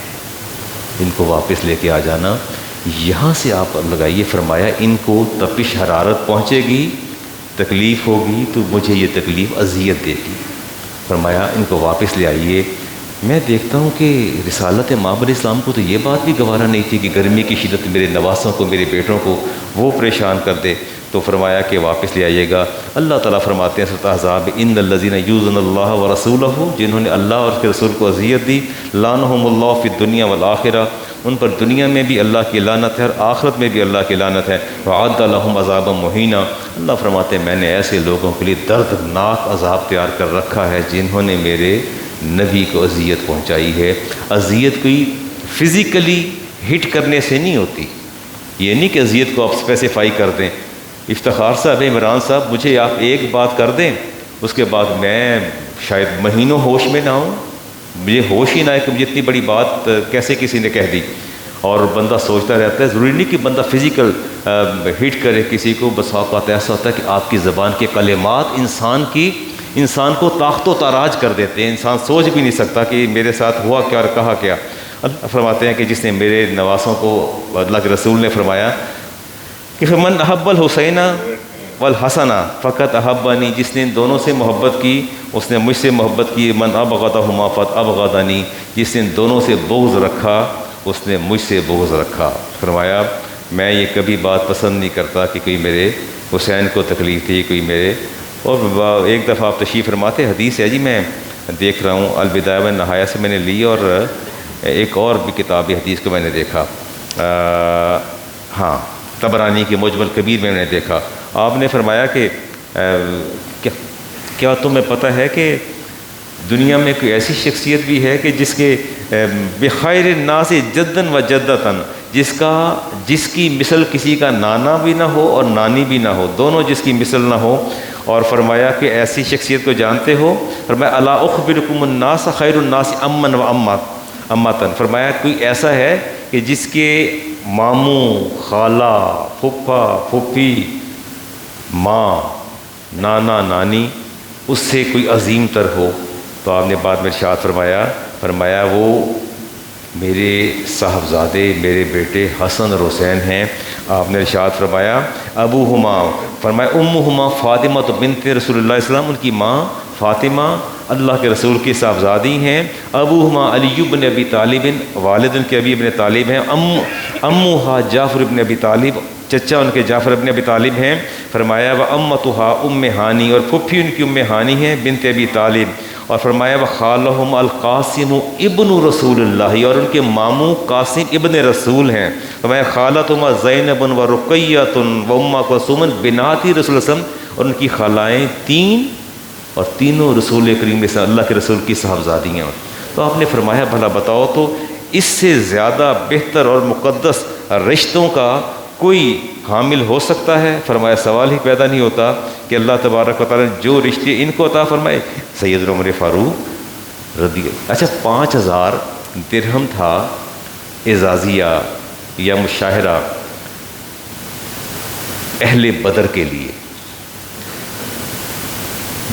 ان کو واپس لے کے آ جانا۔ یہاں سے آپ لگائیے، فرمایا ان کو تپش حرارت پہنچے گی، تکلیف ہوگی تو مجھے یہ تکلیف اذیت دے گی، فرمایا ان کو واپس لے آئیے۔ میں دیکھتا ہوں کہ رسالت مآب علیہ السلام کو تو یہ بات بھی گوارا نہیں تھی کہ گرمی کی شدت میرے نواسوں کو، میرے بیٹوں کو وہ پریشان کر دے، تو فرمایا کہ واپس لے آئیے گا۔ اللہ تعالیٰ فرماتے ہیں سورۃ احزاب، ان الذین یؤذون اللہ ورسولہ، جنہوں نے اللہ اور اس کے رسول کو اذیت دی، لعنہم اللہ فی الدنیا والآخرہ، ان پر دنیا میں بھی اللہ کی لعنت ہے اور آخرت میں بھی اللہ کی لعنت ہے، وعد لہم عذابا مہینا، اللہ فرماتے ہیں میں نے ایسے لوگوں کے لیے دردناک عذاب تیار کر رکھا ہے جنہوں نے میرے نبی کو اذیت پہنچائی ہے۔ اذیت کوئی فزیکلی ہٹ کرنے سے نہیں ہوتی، یہ نہیں کہ اذیت کو آپ اسپیسیفائی کر دیں۔ افتخار صاحب، عمران صاحب، مجھے آپ ایک بات کر دیں، اس کے بعد میں شاید مہینوں ہوش میں نہ ہوں، مجھے ہوش ہی نہ ہے کہ مجھے اتنی بڑی بات کیسے کسی نے کہہ دی، اور بندہ سوچتا رہتا ہے۔ ضروری نہیں کہ بندہ فزیکل ہٹ کرے کسی کو، بس اوقات ایسا ہوتا ہے کہ آپ کی زبان کے کلمات انسان کو طاقت و تاراج کر دیتے ہیں، انسان سوچ بھی نہیں سکتا کہ میرے ساتھ ہوا کیا اور کہا کیا۔ اللہ فرماتے ہیں کہ جس نے میرے نواسوں کو، اللہ کے رسول نے فرمایا کہ من احب الحسین والحسن فقط احبنی، جس نے ان دونوں سے محبت کی اس نے مجھ سے محبت کی، من ابغضہما فقط ابغضنی، جس نے ان دونوں سے بغض رکھا اس نے مجھ سے بغض رکھا۔ فرمایا میں یہ کبھی بات پسند نہیں کرتا کہ کوئی میرے حسین کو تکلیف تھی، کوئی میرے۔ اور ایک دفعہ آپ تشریف فرماتے، حدیث ہے جی، میں دیکھ رہا ہوں البدایہ والنہایہ سے میں نے لی، اور ایک اور بھی کتاب حدیث کو میں نے دیکھا، ہاں طبرانی کے معجم الکبیر میں نے دیکھا، آپ نے فرمایا کہ کیا تمہیں پتہ ہے کہ دنیا میں کوئی ایسی شخصیت بھی ہے کہ جس کے بخیر الناس جدن و جدتن، جس کی مثل کسی کا نانا بھی نہ ہو اور نانی بھی نہ ہو، دونوں جس کی مثل نہ ہو۔ اور فرمایا کہ ایسی شخصیت کو جانتے ہو؟ فرمایا الا اخبرکم الناس خیر الناس امن و امتن، فرمایا کوئی ایسا ہے کہ جس کے ماموں، خالہ، پھپھا، پھوپھی، ماں، نانا، نانی اس سے کوئی عظیم تر ہو؟ تو آپ نے بعد میں ارشاد فرمایا وہ میرے صاحبزادے، میرے بیٹے حسن اور حسین ہیں۔ آپ نے ارشاد فرمایا ابوہما، فرمایا امہما فاطمہ بنت رسول اللہ علیہ وسلم، ان کی ماں فاطمہ اللہ کے رسول کی صاحبزادی ہیں۔ ابوہما علی بن ابی طالب، والد ان کے ابی ابن طالب ہیں۔ اموہا جعفر ابن ابی طالب، چچا ان کے جعفر ابن ابی طالب ہیں۔ فرمایا و امتہا ام ہانی، اور پھپھی ان کی ام ہانی ہیں بنت ابی طالب۔ اور فرمایا و خالہم القاسم ابن رسول اللہ، اور ان کے ماموں قاسم ابن رسول ہیں۔ فرمایا خالتہما زینب و رقیۃ و ام کلثوم بنات رسول اللہ صلی اللہ علیہ وسلم، اور ان کی خالائیں تین اور تینوں رسول کریم سے اللہ کے رسول کی صاحبزادیاں۔ تو آپ نے فرمایا بھلا بتاؤ تو اس سے زیادہ بہتر اور مقدس رشتوں کا کوئی حامل ہو سکتا ہے؟ فرمایا سوال ہی پیدا نہیں ہوتا کہ اللہ تبارک و تعالیٰ نے جو رشتے ان کو عطا فرمائے۔ سید عمر فاروق رضی اللہ، اچھا 5000 درہم تھا اعزازیہ یا مشاہرہ اہل بدر کے لیے،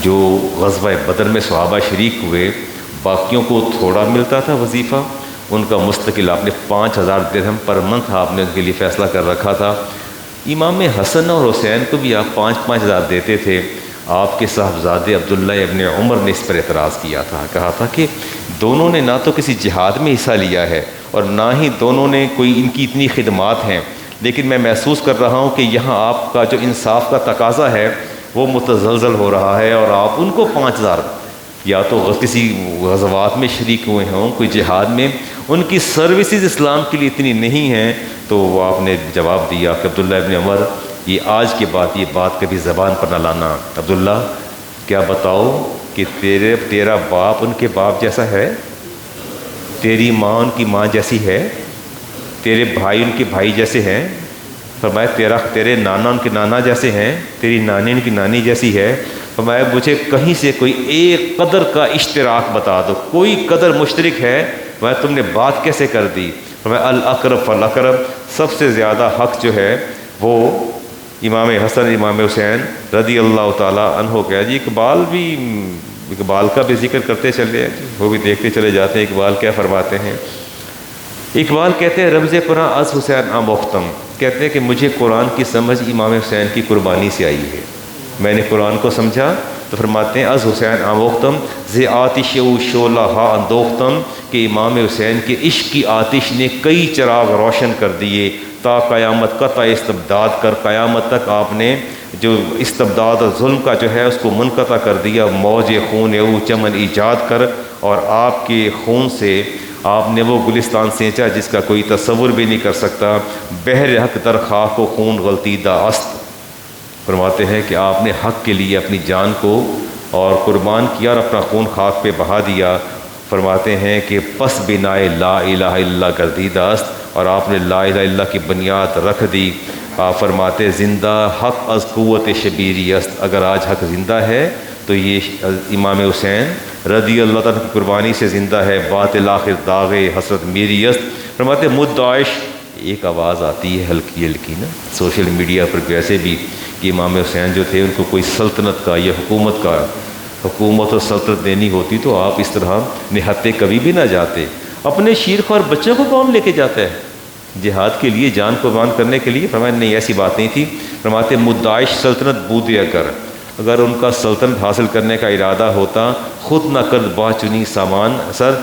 جو غزوہ بدر میں صحابہ شریک ہوئے، باقیوں کو تھوڑا ملتا تھا وظیفہ، ان کا مستقل آپ نے 5000 درہم پر منتھ آپ نے ان کے لیے فیصلہ کر رکھا تھا۔ امام حسن اور حسین کو بھی آپ 5,000 دیتے تھے۔ آپ کے صاحبزادے عبداللہ ابن عمر نے اس پر اعتراض کیا تھا، کہا تھا کہ دونوں نے نہ تو کسی جہاد میں حصہ لیا ہے اور نہ ہی دونوں نے کوئی ان کی اتنی خدمات ہیں، لیکن میں محسوس کر رہا ہوں کہ یہاں آپ کا جو انصاف کا تقاضا ہے وہ متزلزل ہو رہا ہے، اور آپ ان کو 5000 یا تو کسی غزوات میں شریک ہوئے ہوں، کوئی جہاد میں، ان کی سروسز اسلام کے لیے اتنی نہیں ہیں۔ تو وہ آپ نے جواب دیا کہ عبداللہ ابن عمر، یہ آج کے بعد یہ بات کبھی زبان پر نہ لانا۔ عبداللہ کیا بتاؤ کہ تیرا باپ ان کے باپ جیسا ہے، تیری ماں ان کی ماں جیسی ہے، تیرے بھائی ان کے بھائی جیسے ہیں، فرمایا تیرے نانا ان کے نانا جیسے ہیں، تیری نانی ان کی نانی جیسی ہے، فرمایا مجھے کہیں سے کوئی ایک قدر کا اشتراک بتا دو، کوئی قدر مشترک ہے، فرمایا تم نے بات کیسے کر دی؟ فرمایا الاقرب فالاقرب، سب سے زیادہ حق جو ہے وہ امام حسن امام حسین رضی اللہ تعالیٰ عنہ کا ہے جی۔ اقبال کا بھی ذکر کرتے چلے ہیں، وہ بھی دیکھتے چلے جاتے ہیں اقبال کیا فرماتے ہیں۔ اقبال کہتے ہیں رمز قرآن از حسین آموختم، کہتے ہیں کہ مجھے قرآن کی سمجھ امام حسین کی قربانی سے آئی ہے، میں نے قرآن کو سمجھا تو فرماتے ہیں از حسین آموختم ز آتش او شعلہ ہا اندوختم، کہ امام حسین کے عشق کی آتش نے کئی چراغ روشن کر دیے، تا قیامت قطع استبداد کر، قیامت تک آپ نے جو استبداد اور ظلم کا جو ہے اس کو منقطع کر دیا، موج خون او چمن ایجاد کر، اور آپ کے خون سے آپ نے وہ گلستان سینچا جس کا کوئی تصور بھی نہیں کر سکتا، بحر حق در خاک و خون غلطیدہ است، فرماتے ہیں کہ آپ نے حق کے لیے اپنی جان کو اور قربان کیا اور اپنا خون خاک پہ بہا دیا۔ فرماتے ہیں کہ پس بنائے لا الہ الا اللہ گردیدہ است، اور آپ نے لا الہ الا اللہ کی بنیاد رکھ دی۔ آپ فرماتے زندہ حق از قوت شبیری است، اگر آج حق زندہ ہے تو یہ امام حسین رضی اللہ تعالیٰ کی قربانی سے زندہ ہے، باطل آخر داغ حسرت میری است۔ فرماتے مدعش، ایک آواز آتی ہے ہلکی ہلکی نا سوشل میڈیا پر ویسے بھی کہ امام حسین جو تھے ان کو کوئی سلطنت کا یا حکومت اور سلطنت دینی ہوتی تو آپ اس طرح نہتے کبھی بھی نہ جاتے، اپنے شیرخوار بچوں کو کون لے کے جاتا ہے جہاد کے لیے، جان قربان کرنے کے لیے؟ فرمایا نہیں، ایسی بات نہیں تھی۔ فرماتے مدعش سلطنت بودیا کر، اگر ان کا سلطنت حاصل کرنے کا ارادہ ہوتا خود نہ کرد با چنی سامان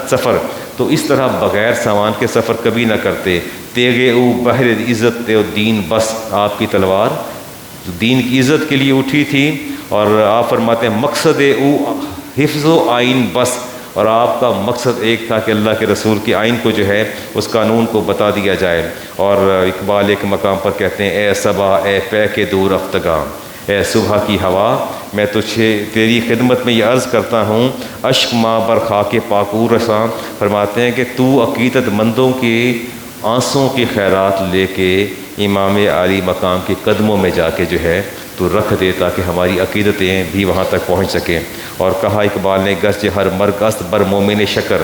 سفر، تو اس طرح بغیر سامان کے سفر کبھی نہ کرتے۔ تیغے او بحر عزت و دین بس، آپ کی تلوار دین کی عزت کے لیے اٹھی تھی، اور آپ فرماتے ہیں مقصد او حفظ و آئین بس، اور آپ کا مقصد ایک تھا کہ اللہ کے رسول کے آئین کو جو ہے اس قانون کو بتا دیا جائے۔ اور اقبال ایک مقام پر کہتے ہیں اے صبا اے پے کے دور افتگاں، اے صبح کی ہوا میں تجھے تیری خدمت میں یہ عرض کرتا ہوں، اشک ماں بر خاک پاکور رساں، فرماتے ہیں کہ تو عقیدت مندوں کے آنسوں کی خیرات لے کے امام عالی مقام کے قدموں میں جا کے جو ہے تو رکھ دے تاکہ ہماری عقیدتیں بھی وہاں تک پہنچ سکیں۔ اور کہا اقبال نے گرچہ ہر مرگ است بر مومن شکر،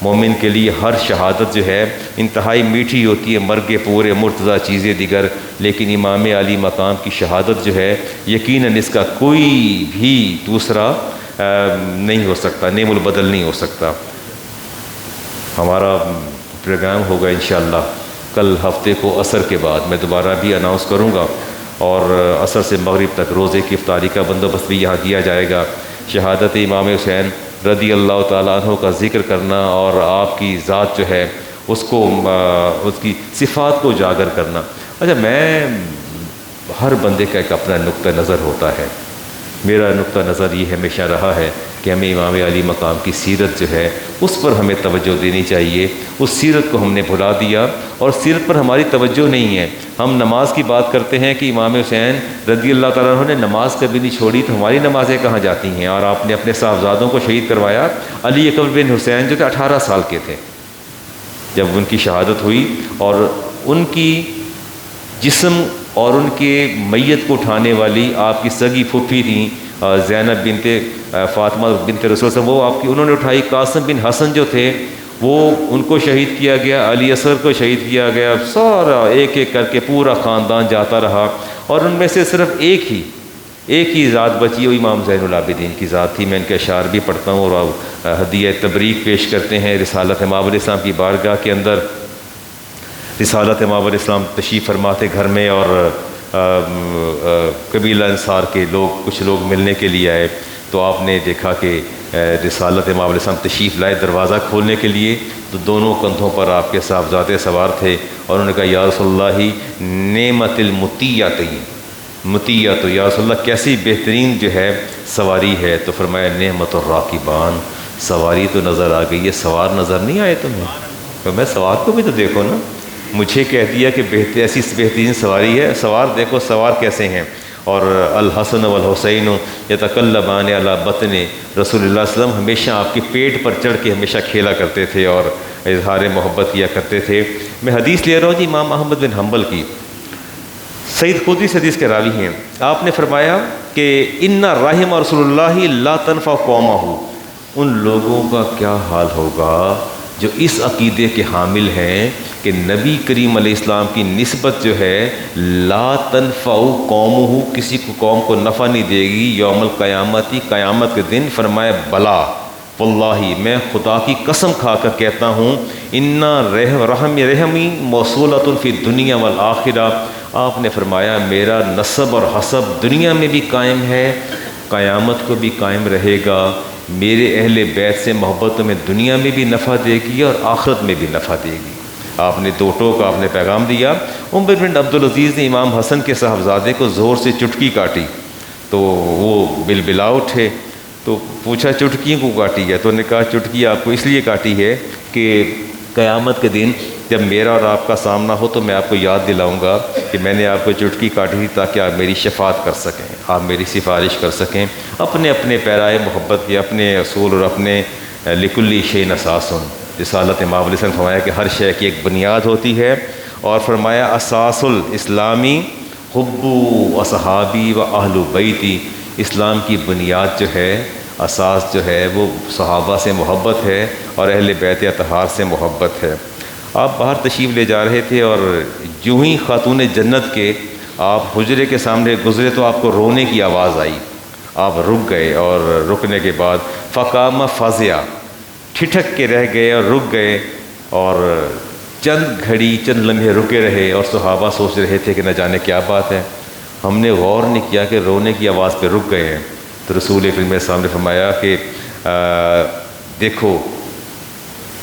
مومن کے لیے ہر شہادت جو ہے انتہائی میٹھی ہوتی ہے، مرگ پورے مرتضیٰ چیزیں دیگر، لیکن امام علی مقام کی شہادت جو ہے یقیناً اس کا کوئی بھی دوسرا نہیں ہو سکتا، نیم البدل نہیں ہو سکتا۔ ہمارا پروگرام ہوگا انشاءاللہ کل ہفتے کو عصر کے بعد، میں دوبارہ بھی اناؤنس کروں گا، اور عصر سے مغرب تک روزے کی افطاری کا بندوبست بھی یہاں کیا جائے گا۔ شہادت امام حسین رضی اللہ تعالیٰ عنہ کا ذکر کرنا اور آپ کی ذات جو ہے اس کو اس کی صفات کو اجاگر کرنا۔ اچھا، میں ہر بندے کا ایک اپنا نقطہ نظر ہوتا ہے، میرا نقطہ نظر یہ ہمیشہ رہا ہے کہ ہمیں امام علی مقام کی سیرت جو ہے اس پر ہمیں توجہ دینی چاہیے۔ اس سیرت کو ہم نے بھلا دیا اور سیرت پر ہماری توجہ نہیں ہے۔ ہم نماز کی بات کرتے ہیں کہ امام حسین رضی اللہ تعالیٰ عنہ نے نماز کبھی نہیں چھوڑی، تو ہماری نمازیں کہاں جاتی ہیں؟ اور آپ نے اپنے صاحبزادوں کو شہید کروایا۔ علی اکبر بن حسین جو تھے 18 سال کے تھے جب ان کی شہادت ہوئی، اور ان کی جسم اور ان کے میت کو اٹھانے والی آپ کی سگی پھوپھی تھیں زینب بنت فاطمہ بنت رسول صلی اللہ علیہ وسلم، وہ آپ کی انہوں نے اٹھائی۔ قاسم بن حسن جو تھے وہ ان کو شہید کیا گیا، علی اصغر کو شہید کیا گیا، سارا ایک ایک کر کے پورا خاندان جاتا رہا، اور ان میں سے صرف ایک ہی ذات بچی، وہ امام زین العابدین کی ذات تھی۔ میں ان کے اشعار بھی پڑھتا ہوں اور ہدیہ تبریک پیش کرتے ہیں رسالت امام علیہ السلام کی بارگاہ کے اندر۔ رسالت امام علیہ السلام تشریف فرماتے گھر میں، اور قبیلہ انصار کے لوگ کچھ لوگ ملنے کے لیے آئے، تو آپ نے دیکھا کہ رسالت امام علیہ السلام تشریف لائے دروازہ کھولنے کے لیے، تو دونوں کندھوں پر آپ کے صاحبزادے سوار تھے، اور انہوں نے کہا یا رسول اللہ نعمت المطیہ، تو یا رسول اللہ کیسی بہترین جو ہے سواری ہے؟ تو فرمایا نعمت الراکبان، سواری تو نظر آ گئی ہے، سوار نظر نہیں آئے تمہیں؟ تو میں سوار کو بھی تو دیکھو نا، مجھے کہہ دیا کہ ایسی بہترین سواری ہے، سوار دیکھو سوار کیسے ہیں۔ اور الحسن والحسین یتکلبان علی بطن رسول اللہ صلی اللہ علیہ وسلم، ہمیشہ آپ کے پیٹ پر چڑھ کے ہمیشہ کھیلا کرتے تھے، اور اظہار محبت کیا کرتے تھے۔ میں حدیث لے رہا ہوں جی امام احمد بن حنبل کی، سعید خدری سے حدیث کے راوی ہیں۔ آپ نے فرمایا کہ ان رحم رسول اللہ لا تنفع قومہ، ان لوگوں کا کیا حال ہوگا جو اس عقیدے کے حامل ہیں کہ نبی کریم علیہ السلام کی نسبت جو ہے لا تنفع قومہ، کسی کو قوم کو نفع نہیں دے گی یوم القیامتی، قیامت کے دن۔ فرمایا بلا واللہ، میں خدا کی قسم کھا کر کہتا ہوں، ان رحمی موصولۃ فی الدنیا والآخرہ، آپ نے فرمایا میرا نسب اور حسب دنیا میں بھی قائم ہے، قیامت کو بھی قائم رہے گا۔ میرے اہل بیت سے محبت میں دنیا میں بھی نفع دے گی اور آخرت میں بھی نفع دے گی۔ آپ نے دو ٹوک آپ نے پیغام دیا۔ عمر بن عبدالعزیز نے امام حسن کے صاحبزادے کو زور سے چٹکی کاٹی تو وہ بلبلا اٹھے، تو پوچھا چٹکی کو کاٹی ہے؟ تو انہوں نے کہا چٹکی آپ کو اس لیے کاٹی ہے کہ قیامت کے دن جب میرا اور آپ کا سامنا ہو تو میں آپ کو یاد دلاؤں گا کہ میں نے آپ کو چٹکی کاٹی تھی تاکہ آپ میری شفاعت کر سکیں، آپ میری سفارش کر سکیں۔ اپنے اپنے پیرائے محبت کے اپنے اصول اور اپنے لکل شیء اساس، رسالت امام علیہ السلام فرمایا کہ ہر شے کی ایک بنیاد ہوتی ہے، اور فرمایا اساس الاسلامی حب اصحابی و اہل بیتی، اسلام کی بنیاد جو ہے، اساس جو ہے وہ صحابہ سے محبت ہے اور اہل بیت اطہار سے محبت ہے۔ آپ باہر تشریف لے جا رہے تھے اور جو ہی خاتون جنت کے آپ حجرے کے سامنے گزرے تو آپ کو رونے کی آواز آئی، آپ رک گئے، اور رکنے کے بعد فقام فازع، ٹھٹک کے رہ گئے اور رک گئے، اور چند گھڑی چند لمحے رکے رہے، اور صحابہ سوچ رہے تھے کہ نہ جانے کیا بات ہے۔ ہم نے غور نہیں کیا کہ رونے کی آواز پہ رک گئے ہیں، تو رسول اکرم کے سامنے فرمایا کہ دیکھو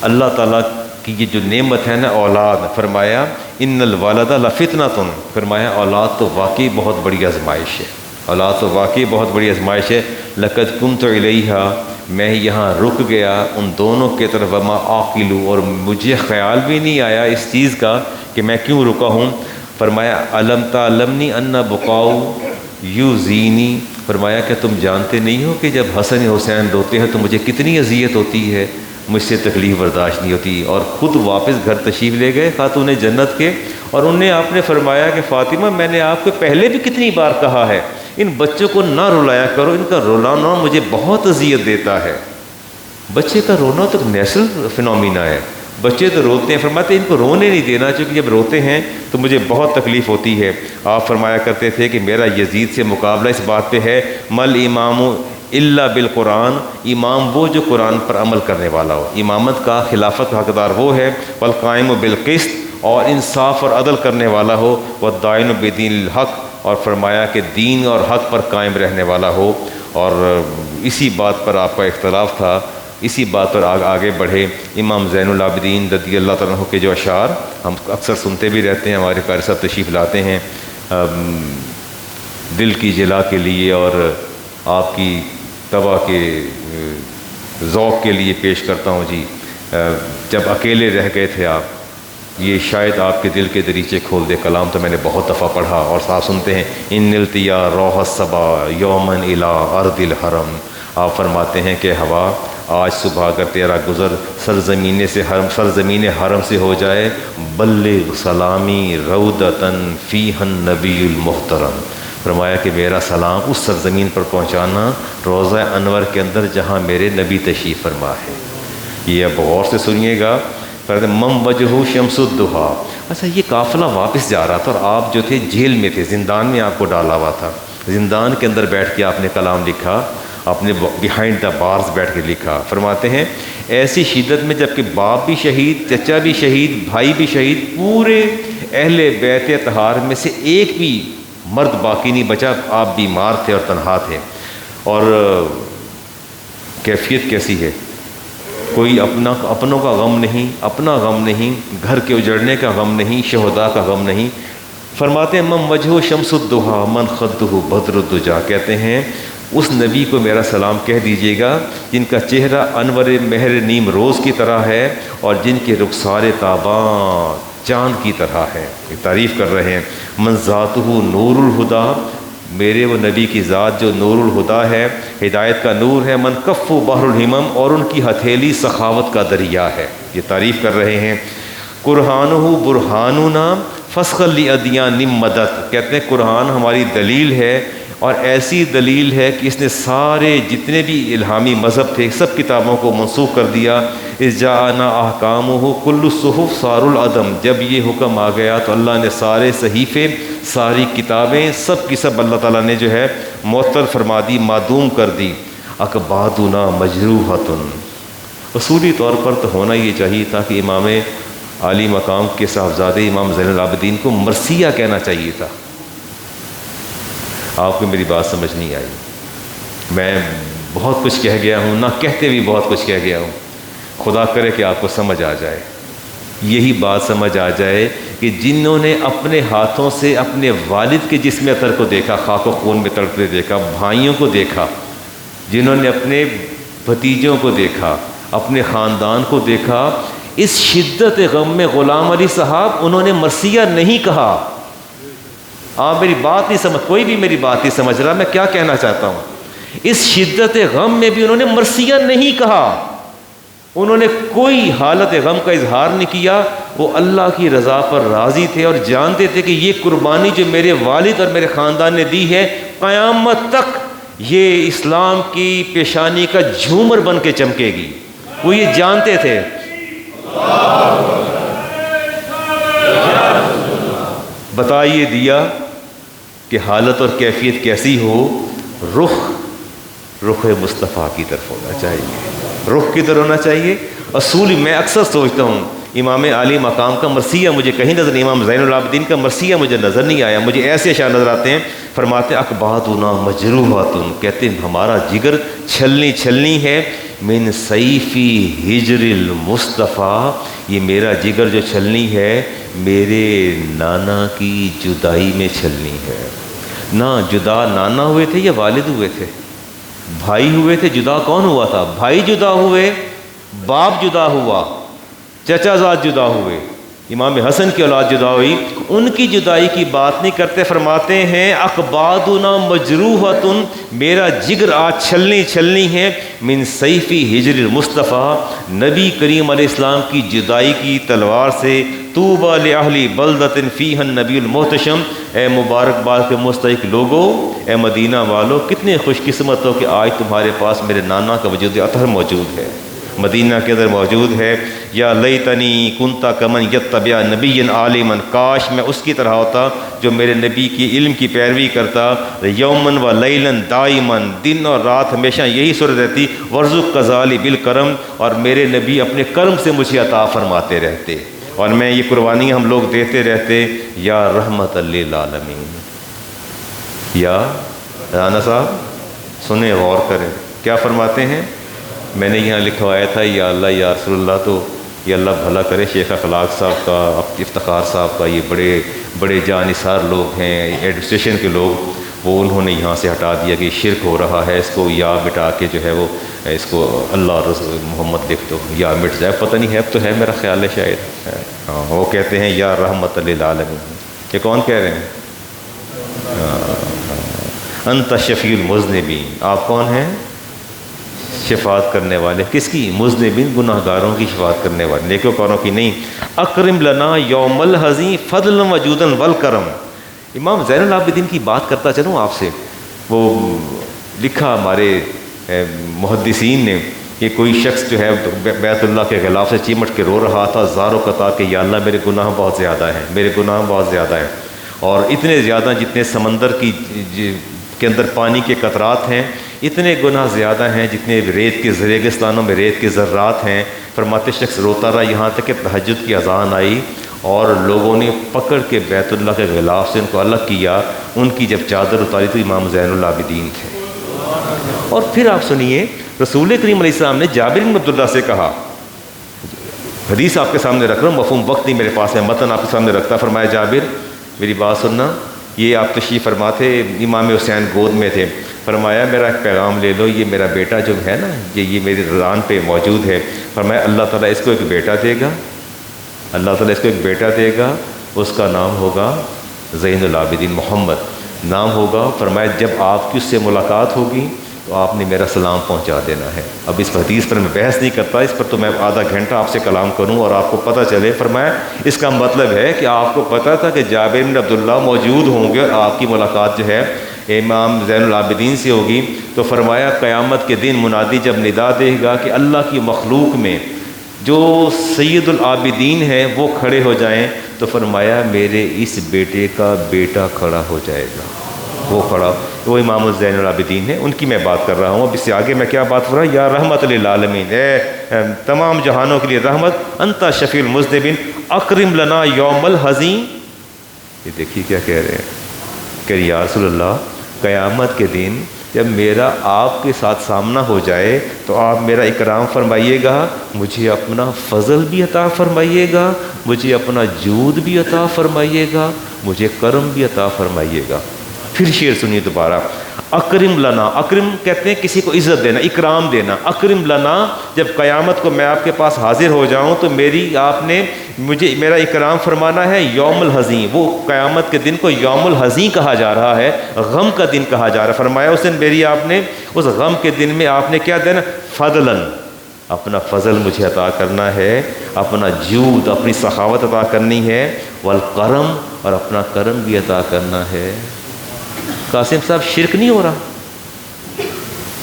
اللہ تعالیٰ کی یہ جو نعمت ہے نا اولاد، فرمایا ان الوالد لفتنۃ، فرمایا اولاد تو واقعی بہت بڑی آزمائش ہے، اولاد تو واقعی بہت بڑی آزمائش ہے۔ لقد کنت علیہا، میں یہاں رک گیا ان دونوں کے طرف، وما عاقل، اور مجھے خیال بھی نہیں آیا اس چیز کا کہ میں کیوں رکا ہوں۔ فرمایا علم تعلمنی ان بقاؤ یؤذینی، فرمایا کہ تم جانتے نہیں ہو کہ جب حسن حسین روتے ہیں تو مجھے کتنی اذیت ہوتی ہے، مجھ سے تکلیف برداشت نہیں ہوتی۔ اور خود واپس گھر تشریف لے گئے خاتون جنت کے، اور انہیں آپ نے فرمایا کہ فاطمہ میں نے آپ کو پہلے بھی کتنی بار کہا ہے ان بچوں کو نہ رلایا کرو، ان کا رولانا مجھے بہت اذیت دیتا ہے۔ بچے کا رونا تو نیچرل فنومینا ہے، بچے تو روتے ہیں، فرماتے ہیں ان کو رونے نہیں دینا، چونکہ جب روتے ہیں تو مجھے بہت تکلیف ہوتی ہے۔ آپ فرمایا کرتے تھے کہ میرا یزید سے مقابلہ اس بات پہ ہے، مل امام الا بالقرآن، امام وہ جو قرآن پر عمل کرنے والا ہو، امامت کا خلافت کا حقدار وہ ہے، والقائم بالقسط، اور انصاف اور عدل کرنے والا ہو، والدائن بدین الحق، اور فرمایا کہ دین اور حق پر قائم رہنے والا ہو۔ اور اسی بات پر آپ کا اختلاف تھا، اسی بات پر آگے بڑھے۔ امام زین العابدین رضی اللہ تعالیٰ عنہ کے جو اشعار ہم اکثر سنتے بھی رہتے ہیں، ہمارے قاری صاحب تشریف لاتے ہیں، دل کی جلا کے لیے اور آپ کی توا کے ذوق کے لیے پیش کرتا ہوں جی۔ جب اکیلے رہ گئے تھے آپ، یہ شاید آپ کے دل کے دریچے کھول دے، کلام تو میں نے بہت دفعہ پڑھا اور صاحب سنتے ہیں، ان التیا روح الصبا یومن الی ارض الحرم، آپ فرماتے ہیں کہ ہوا آج صبح اگر تیرا گزر سرزمین حرم سے ہو جائے، بلغ سلامی رودتن فیہا النبی المحترم، فرمایا کہ میرا سلام اس سرزمین پر پہنچانا روضہ انور کے اندر جہاں میرے نبی تشریف فرما ہے۔ یہ اب غور سے سنیے گا، مم وجہ شمس الضحیٰ۔ اچھا یہ قافلہ واپس جا رہا تھا اور آپ جو تھے جیل میں تھے، زندان میں آپ کو ڈالا ہوا تھا، زندان کے اندر بیٹھ کے آپ نے کلام لکھا، آپ نے بیہائنڈ دا بارز بیٹھ کے لکھا۔ فرماتے ہیں ایسی شدت میں جب کہ باپ بھی شہید، چچا بھی شہید، بھائی بھی شہید، پورے اہل بیت اطہار میں سے ایک بھی مرد باقی نہیں بچا، آپ بیمار تھے اور تنہا تھے، اور کیفیت کیسی ہے، کوئی اپنوں کا غم نہیں، اپنا غم نہیں، گھر کے اجڑنے کا غم نہیں، شہداء کا غم نہیں۔ فرماتے ہیں من وجہ شمس الضحیٰ من خدہ بدر الدجا، کہتے ہیں اس نبی کو میرا سلام کہہ دیجیے گا جن کا چہرہ انور مہر نیم روز کی طرح ہے اور جن کے رخسار تاباں چاند کی طرح ہے۔ یہ تعریف کر رہے ہیں، من ذاتہ نور الہدا، میرے وہ نبی کی ذات جو نور الہدا ہے، ہدایت کا نور ہے، من کف بحر الہمم، اور ان کی ہتھیلی سخاوت کا دریا ہے. یہ تعریف کر رہے ہیں. قرآنہ برہاننا فسخل لادیان مدد، کہتے ہیں قرآن ہماری دلیل ہے، اور ایسی دلیل ہے کہ اس نے سارے جتنے بھی الہامی مذہب تھے سب کتابوں کو منسوخ کر دیا. اذ جاءنا احکامہ کل الصحف صار العدم، جب یہ حکم آ گیا تو اللہ نے سارے صحیفے، ساری کتابیں، سب کی سب اللہ تعالیٰ نے جو ہے معطل فرما دی، معدوم کر دی. اکبادنا مجروحۃ، اصولی طور پر تو ہونا یہ چاہیے تھا کہ امام عالی مقام کے صاحبزادے امام زین العابدین کو مرثیہ کہنا چاہیے تھا. آپ کو میری بات سمجھ نہیں آئی. میں بہت کچھ کہہ گیا ہوں، نہ کہتے بھی بہت کچھ کہہ گیا ہوں. خدا کرے کہ آپ کو سمجھ آ جائے، یہی بات سمجھ آ جائے کہ جنہوں نے اپنے ہاتھوں سے اپنے والد کے جسم اطہر کو دیکھا، خاک و خون میں تڑپتے دیکھا، بھائیوں کو دیکھا، جنہوں نے اپنے بھتیجوں کو دیکھا، اپنے خاندان کو دیکھا، اس شدت غم میں غلام علی صاحب انہوں نے مرثیہ نہیں کہا. آپ میری بات نہیں سمجھ، کوئی بھی میری بات نہیں سمجھ رہا میں کیا کہنا چاہتا ہوں. اس شدت غم میں بھی انہوں نے مرثیہ نہیں کہا، انہوں نے کوئی حالت غم کا اظہار نہیں کیا. وہ اللہ کی رضا پر راضی تھے اور جانتے تھے کہ یہ قربانی جو میرے والد اور میرے خاندان نے دی ہے، قیامت تک یہ اسلام کی پیشانی کا جھومر بن کے چمکے گی. وہ یہ جانتے تھے. بتائیے دیا کہ حالت اور کیفیت کیسی ہو، رخ مصطفیٰ کی طرف ہونا چاہیے، رخ کی طرف ہونا چاہیے. اصول میں اکثر سوچتا ہوں امام عالی مقام کا مرثیہ مجھے کہیں نظر نہیں، امام زین العابدین کا مرثیہ مجھے نظر نہیں آیا. مجھے ایسے اشعار نظر آتے ہیں، فرماتے ہیں اکبادنا مجروحۃ، کہتے ہیں ہمارا جگر چھلنی ہے، من سیفی ہجر المصطفیٰ، یہ میرا جگر جو چھلنی ہے میرے نانا کی جدائی میں چھلنی ہے. نہ جدا نانا ہوئے تھے یا والد ہوئے تھے؟ بھائی ہوئے تھے. جدا کون ہوا تھا؟ بھائی جدا ہوئے، باپ جدا ہوا، چچا زاد جدا ہوئے، امام حسن کی اولاد جدا ہوئی. ان کی جدائی کی بات نہیں کرتے، فرماتے ہیں اکبادنا مجروحۃ، میرا جگر آج چھلنی ہے، من سیفی ہجر المصطفیٰ، نبی کریم علیہ السلام کی جدائی کی تلوار سے. طوبی لاہل بلدۃ فیہا النبی المحتشم، اے مبارکباد کے مستحق لوگو، اے مدینہ والو، کتنے خوش قسمت ہو کہ آج تمہارے پاس میرے نانا کا وجود اطہر موجود ہے، مدینہ کے اندر موجود ہے. یا لیتنی کنتا کمن یتبع نبی عالما، کاش میں اس کی طرح ہوتا جو میرے نبی کی علم کی پیروی کرتا. یومن و لیلن دائمن، دن اور رات ہمیشہ یہی صورت رہتی. ورزق کذالی بالکرم، اور میرے نبی اپنے کرم سے مجھے عطا فرماتے رہتے، اور میں یہ قربانیاں ہم لوگ دیتے رہتے. یا رحمت للعالمین. یا رانا صاحب سنیں، غور کریں کیا فرماتے ہیں. میں نے یہاں لکھوایا تھا یا اللہ یا رسول اللہ، تو یہ اللہ بھلا کرے شیخ اخلاق صاحب کا، افتخار صاحب کا، یہ بڑے جانثار لوگ ہیں ایڈمنسٹریشن کے لوگ، وہ انہوں نے یہاں سے ہٹا دیا کہ شرک ہو رہا ہے، اس کو یا مٹا کے جو ہے وہ اس کو اللہ رسول محمد لکھ دو، یا مٹ جائے. پتہ نہیں ہے تو ہے، میرا خیال ہے شاید. ہاں وہ کہتے ہیں یا رحمت للعالمین. یہ کون کہہ رہے ہیں؟ انت شفیع المذنبین، آپ کون ہیں؟ شفاعت کرنے والے. کس کی؟ مذنبین، گناہ گاروں کی شفاعت کرنے والے، نیکوکاروں کی نہیں. اکرم لنا یوم الحزین فضلا وجودا والکرم. امام زین العابدین کی بات کرتا چلوں آپ سے. وہ لکھا ہمارے محدثین نے کہ کوئی شخص جو ہے بیت اللہ کے غلاف سے چمٹ کے رو رہا تھا زار و قطار کہ یا اللہ میرے گناہ بہت زیادہ ہیں، میرے گناہ بہت زیادہ ہیں، اور اتنے زیادہ جتنے سمندر کے اندر پانی کے قطرات ہیں، اتنے گناہ زیادہ ہیں جتنے ریت کے ریگستانوں میں ریت کے ذرات ہیں. فرماتے شخص روتا رہا یہاں تک کہ تہجد کی اذان آئی اور لوگوں نے پکڑ کے بیت اللہ کے غلاف سے ان کو الگ کیا. ان کی جب چادر اتاری تو امام زین العابدین تھے. اور پھر آپ سنیے، رسول کریم علیہ السلام نے جابر بن عبداللہ سے کہا، حدیث آپ کے سامنے رکھ رہا ہوں، مفہوم وقت نہیں میرے پاس ہے، متن آپ کے سامنے رکھتا. فرمایا جابر میری بات سننا، یہ آپ تشریف فرما تھے، امام حسین گود میں تھے. فرمایا میرا ایک پیغام لے لو، یہ میرا بیٹا جو ہے نا، یہ میری ران پہ موجود ہے. فرمایا اللہ تعالیٰ اس کو ایک بیٹا دے گا، اللہ تعالیٰ اس کو ایک بیٹا دے گا، اس کا نام ہوگا زین العابدین محمد. نام ہوگا، فرمایا جب آپ کی اس سے ملاقات ہوگی تو آپ نے میرا سلام پہنچا دینا ہے۔ اب اس حدیث پر میں بحث نہیں کرتا، اس پر تو میں آدھا گھنٹہ آپ سے کلام کروں اور آپ کو پتہ چلے۔ فرمایا اس کا مطلب ہے کہ آپ کو پتہ تھا کہ جابر بن عبداللہ موجود ہوں گے اور آپ کی ملاقات جو ہے امام زین العابدین سے ہوگی، تو فرمایا قیامت کے دن منادی جب ندا دے گا کہ اللہ کی مخلوق میں جو سید العابدین ہیں وہ کھڑے ہو جائیں، تو فرمایا میرے اس بیٹے کا بیٹا کھڑا ہو جائے گا، وہ کھڑا، وہ امام الزین العابدین ہیں، ان کی میں بات کر رہا ہوں۔ اب اس سے آگے میں کیا بات کر رہا ہوں؟ یا رحمت للعالمین، اے تمام جہانوں کے لیے رحمت، انت شفیع المذنبین اکرم لنا یوم الحزین۔ یہ دیکھیے کیا کہہ رہے ہیں کہ یا رسول اللہ قیامت کے دن جب میرا آپ کے ساتھ سامنا ہو جائے تو آپ میرا اکرام فرمائیے گا، مجھے اپنا فضل بھی عطا فرمائیے گا، مجھے اپنا جود بھی عطا فرمائیے گا، مجھے کرم بھی عطا فرمائیے گا۔ پھر شعر سنیے دوبارہ، اکرم لنا، اکرم کہتے ہیں کسی کو عزت دینا، اکرام دینا، اکرم لنا، جب قیامت کو میں آپ کے پاس حاضر ہو جاؤں تو آپ نے مجھے میرا اکرام فرمانا ہے یوم الحزین۔ وہ قیامت کے دن کو یوم الحزین کہا جا رہا ہے، غم کا دن کہا جا رہا ہے۔ فرمایا اس دن میری آپ نے اس غم کے دن میں آپ نے کیا دینا؟ فضلاً، اپنا فضل مجھے عطا کرنا ہے، اپنا جود، اپنی سخاوت عطا کرنی ہے، والکرم، اور اپنا کرم بھی عطا کرنا ہے۔ قاسم صاحب شرک نہیں ہو رہا،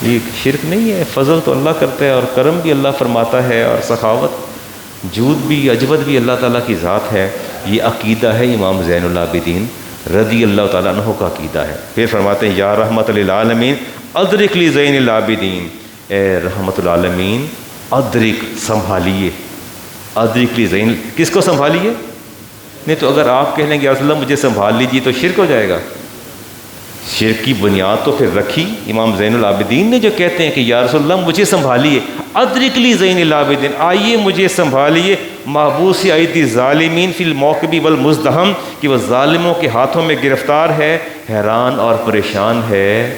یہ شرک نہیں ہے، فضل تو اللہ کرتا ہے اور کرم بھی اللہ فرماتا ہے اور سخاوت، جود بھی، عجبت بھی اللہ تعالیٰ کی ذات ہے۔ یہ عقیدہ ہے امام زین العابدین رضی اللہ تعالیٰ عنہ کا عقیدہ ہے۔ پھر فرماتے ہیں یا رحمت للعالمین ادرک لی زین العابدین، اے رحمت العالمین ادرک، سنبھالیے، ادرک لی زین، کس کو سنبھالیے؟ نہیں تو اگر آپ کہہ لیں گے یا رسول اللہ مجھے سنبھال لیجیے تو شرک ہو جائے گا۔ شرک کی بنیاد تو پھر رکھی امام زین العابدین نے جو کہتے ہیں کہ یا رسول اللہ مجھے سنبھالیے، ادرک لی زین العابدین، آئیے مجھے سنبھالیے، محبوس ایدی ظالمین فی الموکب والمزدحم، کہ وہ ظالموں کے ہاتھوں میں گرفتار ہے، حیران اور پریشان ہے۔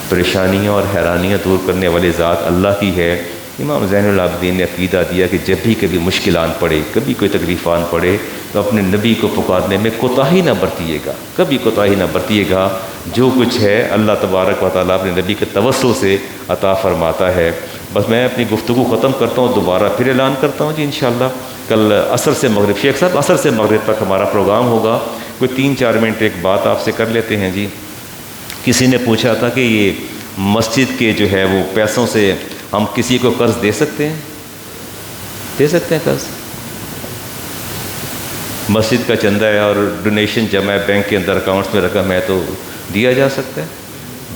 پریشانیاں اور حیرانیاں دور کرنے والی ذات اللہ کی ہے۔ امام زین العابدین نے عقیدہ دیا کہ جب بھی کبھی مشکلات پڑے، کبھی کوئی تکلیفان پڑے، تو اپنے نبی کو پکارنے میں کوتاہی نہ برتیے گا، کبھی کوتاہی نہ برتیے گا۔ جو کچھ ہے اللہ تبارک و تعالیٰ اپنے نبی کے توسل سے عطا فرماتا ہے۔ بس میں اپنی گفتگو ختم کرتا ہوں، دوبارہ پھر اعلان کرتا ہوں جی انشاءاللہ کل عصر سے مغرب، شیخ صاحب عصر سے مغرب تک ہمارا پروگرام ہوگا۔ کوئی 3-4 منٹ ایک بات آپ سے کر لیتے ہیں جی۔ کسی نے پوچھا تھا کہ یہ مسجد کے جو ہے وہ پیسوں سے ہم کسی کو قرض دے سکتے ہیں؟ دے سکتے ہیں قرض؟ مسجد کا چندہ ہے اور ڈونیشن جمع ہے، بینک کے اندر اکاؤنٹس میں رقم ہے، تو دیا جا سکتا ہے؟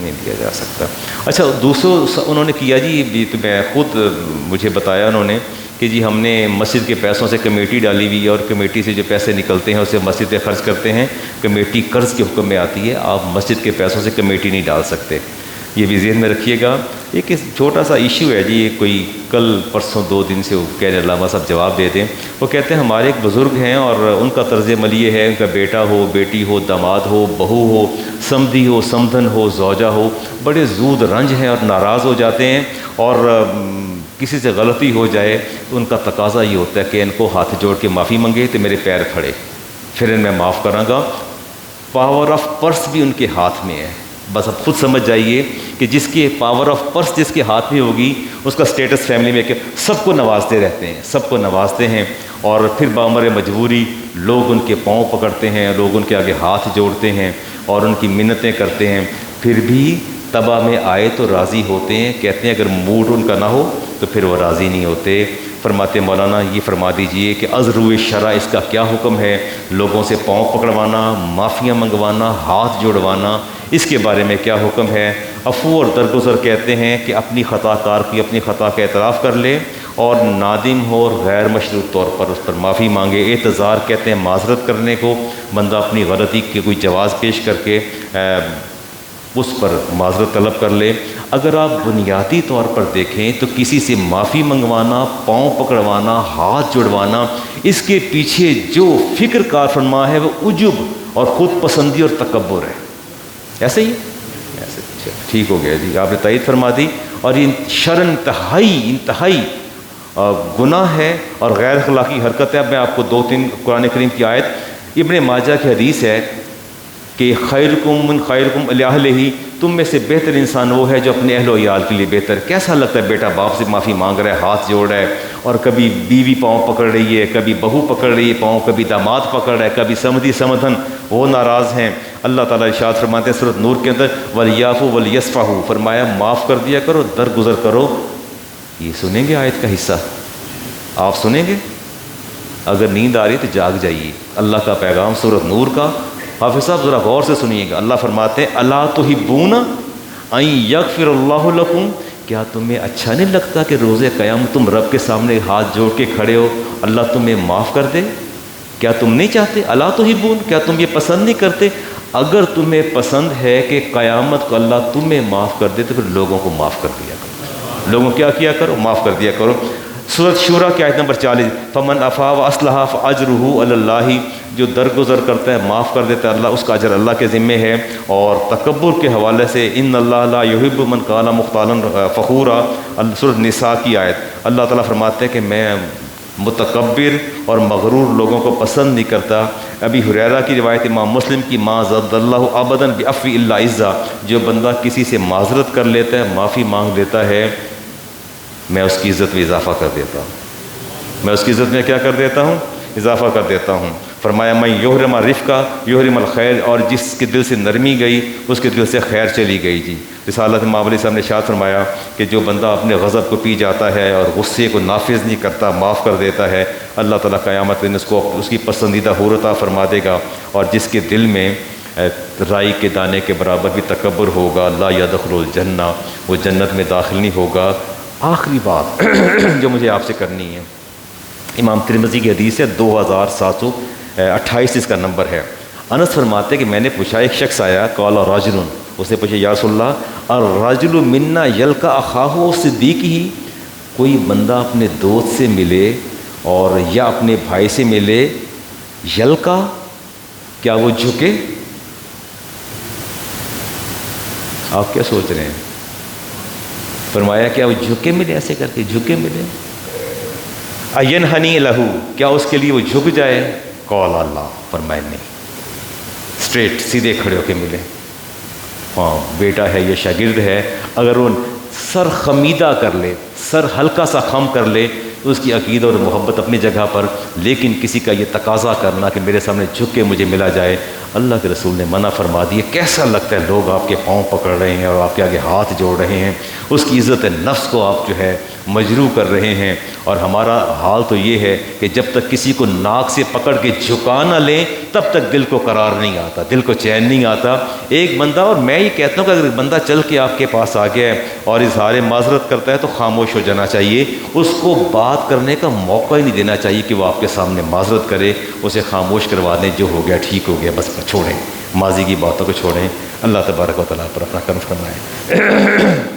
نہیں دیا جا سکتا۔ اچھا دوسروں انہوں نے کیا جی، تو میں خود مجھے بتایا انہوں نے کہ جی ہم نے مسجد کے پیسوں سے کمیٹی ڈالی ہوئی ہے اور کمیٹی سے جو پیسے نکلتے ہیں اسے مسجد پہ خرچ کرتے ہیں، کمیٹی قرض کے حکم میں آتی ہے، آپ مسجد کے پیسوں سے کمیٹی نہیں ڈال سکتے، یہ بھی ذہن میں رکھیے گا۔ ایک چھوٹا سا ایشو ہے جی، کوئی کل پرسوں 2 دن سے وہ کہہ رہے علامہ صاحب جواب دے دیں، وہ کہتے ہیں ہمارے ایک بزرگ ہیں اور ان کا طرز عمل یہ ہے، ان کا بیٹا ہو، بیٹی ہو، داماد ہو، بہو ہو، سمدھی ہو، سمدھن ہو، زوجہ ہو، بڑے زود رنج ہیں اور ناراض ہو جاتے ہیں، اور کسی سے غلطی ہو جائے تو ان کا تقاضا یہ ہوتا ہے کہ ان کو ہاتھ جوڑ کے معافی منگے تو میرے پیر پھڑے، پھر ان میں معاف کراں گا۔ پاور آف پرس بھی ان کے ہاتھ میں ہے، بس اب خود سمجھ جائیے کہ جس کے پاور آف پرس جس کے ہاتھ میں ہوگی اس کا سٹیٹس فیملی میں کہ سب کو نوازتے رہتے ہیں، سب کو نوازتے ہیں، اور پھر بامر مجبوری لوگ ان کے پاؤں پکڑتے ہیں، لوگ ان کے آگے ہاتھ جوڑتے ہیں اور ان کی منتیں کرتے ہیں، پھر بھی تباہ میں آئے تو راضی ہوتے ہیں، کہتے ہیں اگر موڈ ان کا نہ ہو تو پھر وہ راضی نہیں ہوتے۔ فرماتے مولانا یہ فرما دیجئے کہ از روئے شرع اس کا کیا حکم ہے، لوگوں سے پاؤں پکڑوانا، معافیاں منگوانا، ہاتھ جوڑوانا، اس کے بارے میں کیا حکم ہے؟ عفو اور درگزر کہتے ہیں کہ اپنی خطا کار کی اپنی خطا کا اعتراف کر لے اور نادم ہو اور غیر مشروط طور پر اس پر معافی مانگے۔ اعتذار کہتے ہیں معذرت کرنے کو، بندہ اپنی غلطی کے کوئی جواز پیش کر کے اس پر معذرت طلب کر لے۔ اگر آپ بنیادی طور پر دیکھیں تو کسی سے معافی منگوانا، پاؤں پکڑوانا، ہاتھ جڑوانا، اس کے پیچھے جو فکر کار فرما ہے وہ عجب اور خود پسندی اور تکبر ہے۔ ایسے ہی ایسے ٹھیک ہو گیا جی، آپ نے تائید فرما دی۔ اور یہ شرع انتہائی گناہ ہے اور غیر اخلاقی حرکت ہے۔ اب میں آپ کو 2-3 قرآن کریم کی آیت، ابن ماجہ کی حدیث ہے کہ خیرکم من خیرکم لأہلہ، تم میں سے بہتر انسان وہ ہے جو اپنے اہل و عیال کے لیے بہتر۔ کیسا لگتا ہے بیٹا باپ سے معافی مانگ رہا ہے، ہاتھ جوڑ رہا ہے، اور کبھی بیوی پاؤں پکڑ رہی ہے، کبھی بہو پکڑ رہی ہے پاؤں، کبھی داماد پکڑ رہا ہے، کبھی سمدھی سمدھن وہ ناراض ہیں۔ اللہ تعالیٰ ارشاد فرماتے ہیں سورۃ نور کے اندر وَلْيَعْفُوا وَلْيَصْفَحُوا، فرمایا معاف کر دیا کرو، درگزر کرو۔ یہ سنیں گے آیت کا حصہ؟ آپ سنیں گے؟ اگر نیند آ رہی تو جاگ جائیے۔ اللہ کا پیغام سورۃ نور کا، حافظ صاحب ذرا غور سے سنیے گا۔ اللہ فرماتے ہیں الا تحبون ان یغفر اللہ لکم، کیا تمہیں اچھا نہیں لگتا کہ روز قیامت تم رب کے سامنے ہاتھ جوڑ کے کھڑے ہو، اللہ تمہیں معاف کر دے؟ کیا تم نہیں چاہتے؟ الا تحبون، کیا تم یہ پسند نہیں کرتے؟ اگر تمہیں پسند ہے کہ قیامت کو اللہ تمہیں معاف کر دے تو پھر لوگوں کو معاف کر دیا کرو۔ لوگوں کیا کیا کرو؟ معاف کر دیا کرو۔ سورۃ شورا کی آیت نمبر 40 فمن عفا واصلح فاجرہ علی اللہ، جو درگزر کرتا ہے معاف کر دیتا ہے اللہ، اس کا اجر اللہ کے ذمے ہے۔ اور تکبر کے حوالے سے ان اللہ لا یحب من کان مختالا فخورا، سورۃ نساء کی آیت، اللہ تعالیٰ فرماتے ہیں کہ میں متکبر اور مغرور لوگوں کو پسند نہیں کرتا۔ ابی ہریرہ کی روایت امام مسلم کی ما زد اللہ ابدا بعفو الا عزا، جو بندہ کسی سے معذرت کر لیتا ہے، معافی مانگ لیتا ہے، میں اس کی عزت میں اضافہ کر دیتا ہوں۔ میں اس کی عزت میں کیا کر دیتا ہوں؟ اضافہ کر دیتا ہوں۔ فرمایا میں یحرم رفقہ یحرم الخیر، اور جس کے دل سے نرمی گئی اس کے دل سے خیر چلی گئی۔ جی رسالت امام علیہ صاحب نے ارشاد فرمایا کہ جو بندہ اپنے غضب کو پی جاتا ہے اور غصے کو نافذ نہیں کرتا، معاف کر دیتا ہے، اللہ تعالیٰ قیامت میں اس کو اس کی پسندیدہ حور عطا فرما دے گا۔ اور جس کے دل میں رائی کے دانے کے برابر بھی تکبر ہوگا، لا یدخل الجنہ، وہ جنت میں داخل نہیں ہوگا۔ آخری بات جو مجھے آپ سے کرنی ہے، امام ترمذی کی حدیث ہے 2728 اس کا نمبر ہے۔ انس فرماتے کہ میں نے پوچھا، ایک شخص آیا قال راجل، اس نے پوچھا یا رسول اللہ الرجل منا یلقا اخاہ صدیق ہی، کوئی بندہ اپنے دوست سے ملے اور یا اپنے بھائی سے ملے، یلقا کیا وہ جھکے؟ آپ کیا سوچ رہے ہیں؟ فرمایا کیا وہ جھکے ملے، ایسے کر کے جھکے ملے؟ اینحنی لہو، کیا اس کے لیے وہ جھک جائے؟ قال اللہ، فرمایا نہیں، اسٹریٹ سیدھے کھڑے ہو کے ملے۔ ہاں بیٹا ہے یا شاگرد ہے، اگر وہ سر خمیدہ کر لے، سر ہلکا سا خم کر لے تو اس کی عقیدہ اور محبت اپنی جگہ پر، لیکن کسی کا یہ تقاضا کرنا کہ میرے سامنے جھک کے مجھے ملا جائے، اللہ کے رسول نے منع فرما دی۔ کیسا لگتا ہے لوگ آپ کے پاؤں پکڑ رہے ہیں اور آپ کے آگے ہاتھ جوڑ رہے ہیں، اس کی عزت نفس کو آپ جو ہے مجروح کر رہے ہیں۔ اور ہمارا حال تو یہ ہے کہ جب تک کسی کو ناک سے پکڑ کے جھکا نہ لیں تب تک دل کو قرار نہیں آتا، دل کو چین نہیں آتا۔ ایک بندہ، اور میں یہ کہتا ہوں کہ اگر بندہ چل کے آپ کے پاس آ گیا ہے اور اظہار معذرت کرتا ہے تو خاموش ہو جانا چاہیے، اس کو بات کرنے کا موقع ہی نہیں دینا چاہیے کہ وہ آپ کے سامنے معذرت کرے، اسے خاموش کروا دیں، جو ہو گیا ٹھیک ہو گیا، بس چھوڑیں، ماضی کی باتوں کو چھوڑیں۔ اللہ تبارک و تعالیٰ پر اپنا کرم فرمائے۔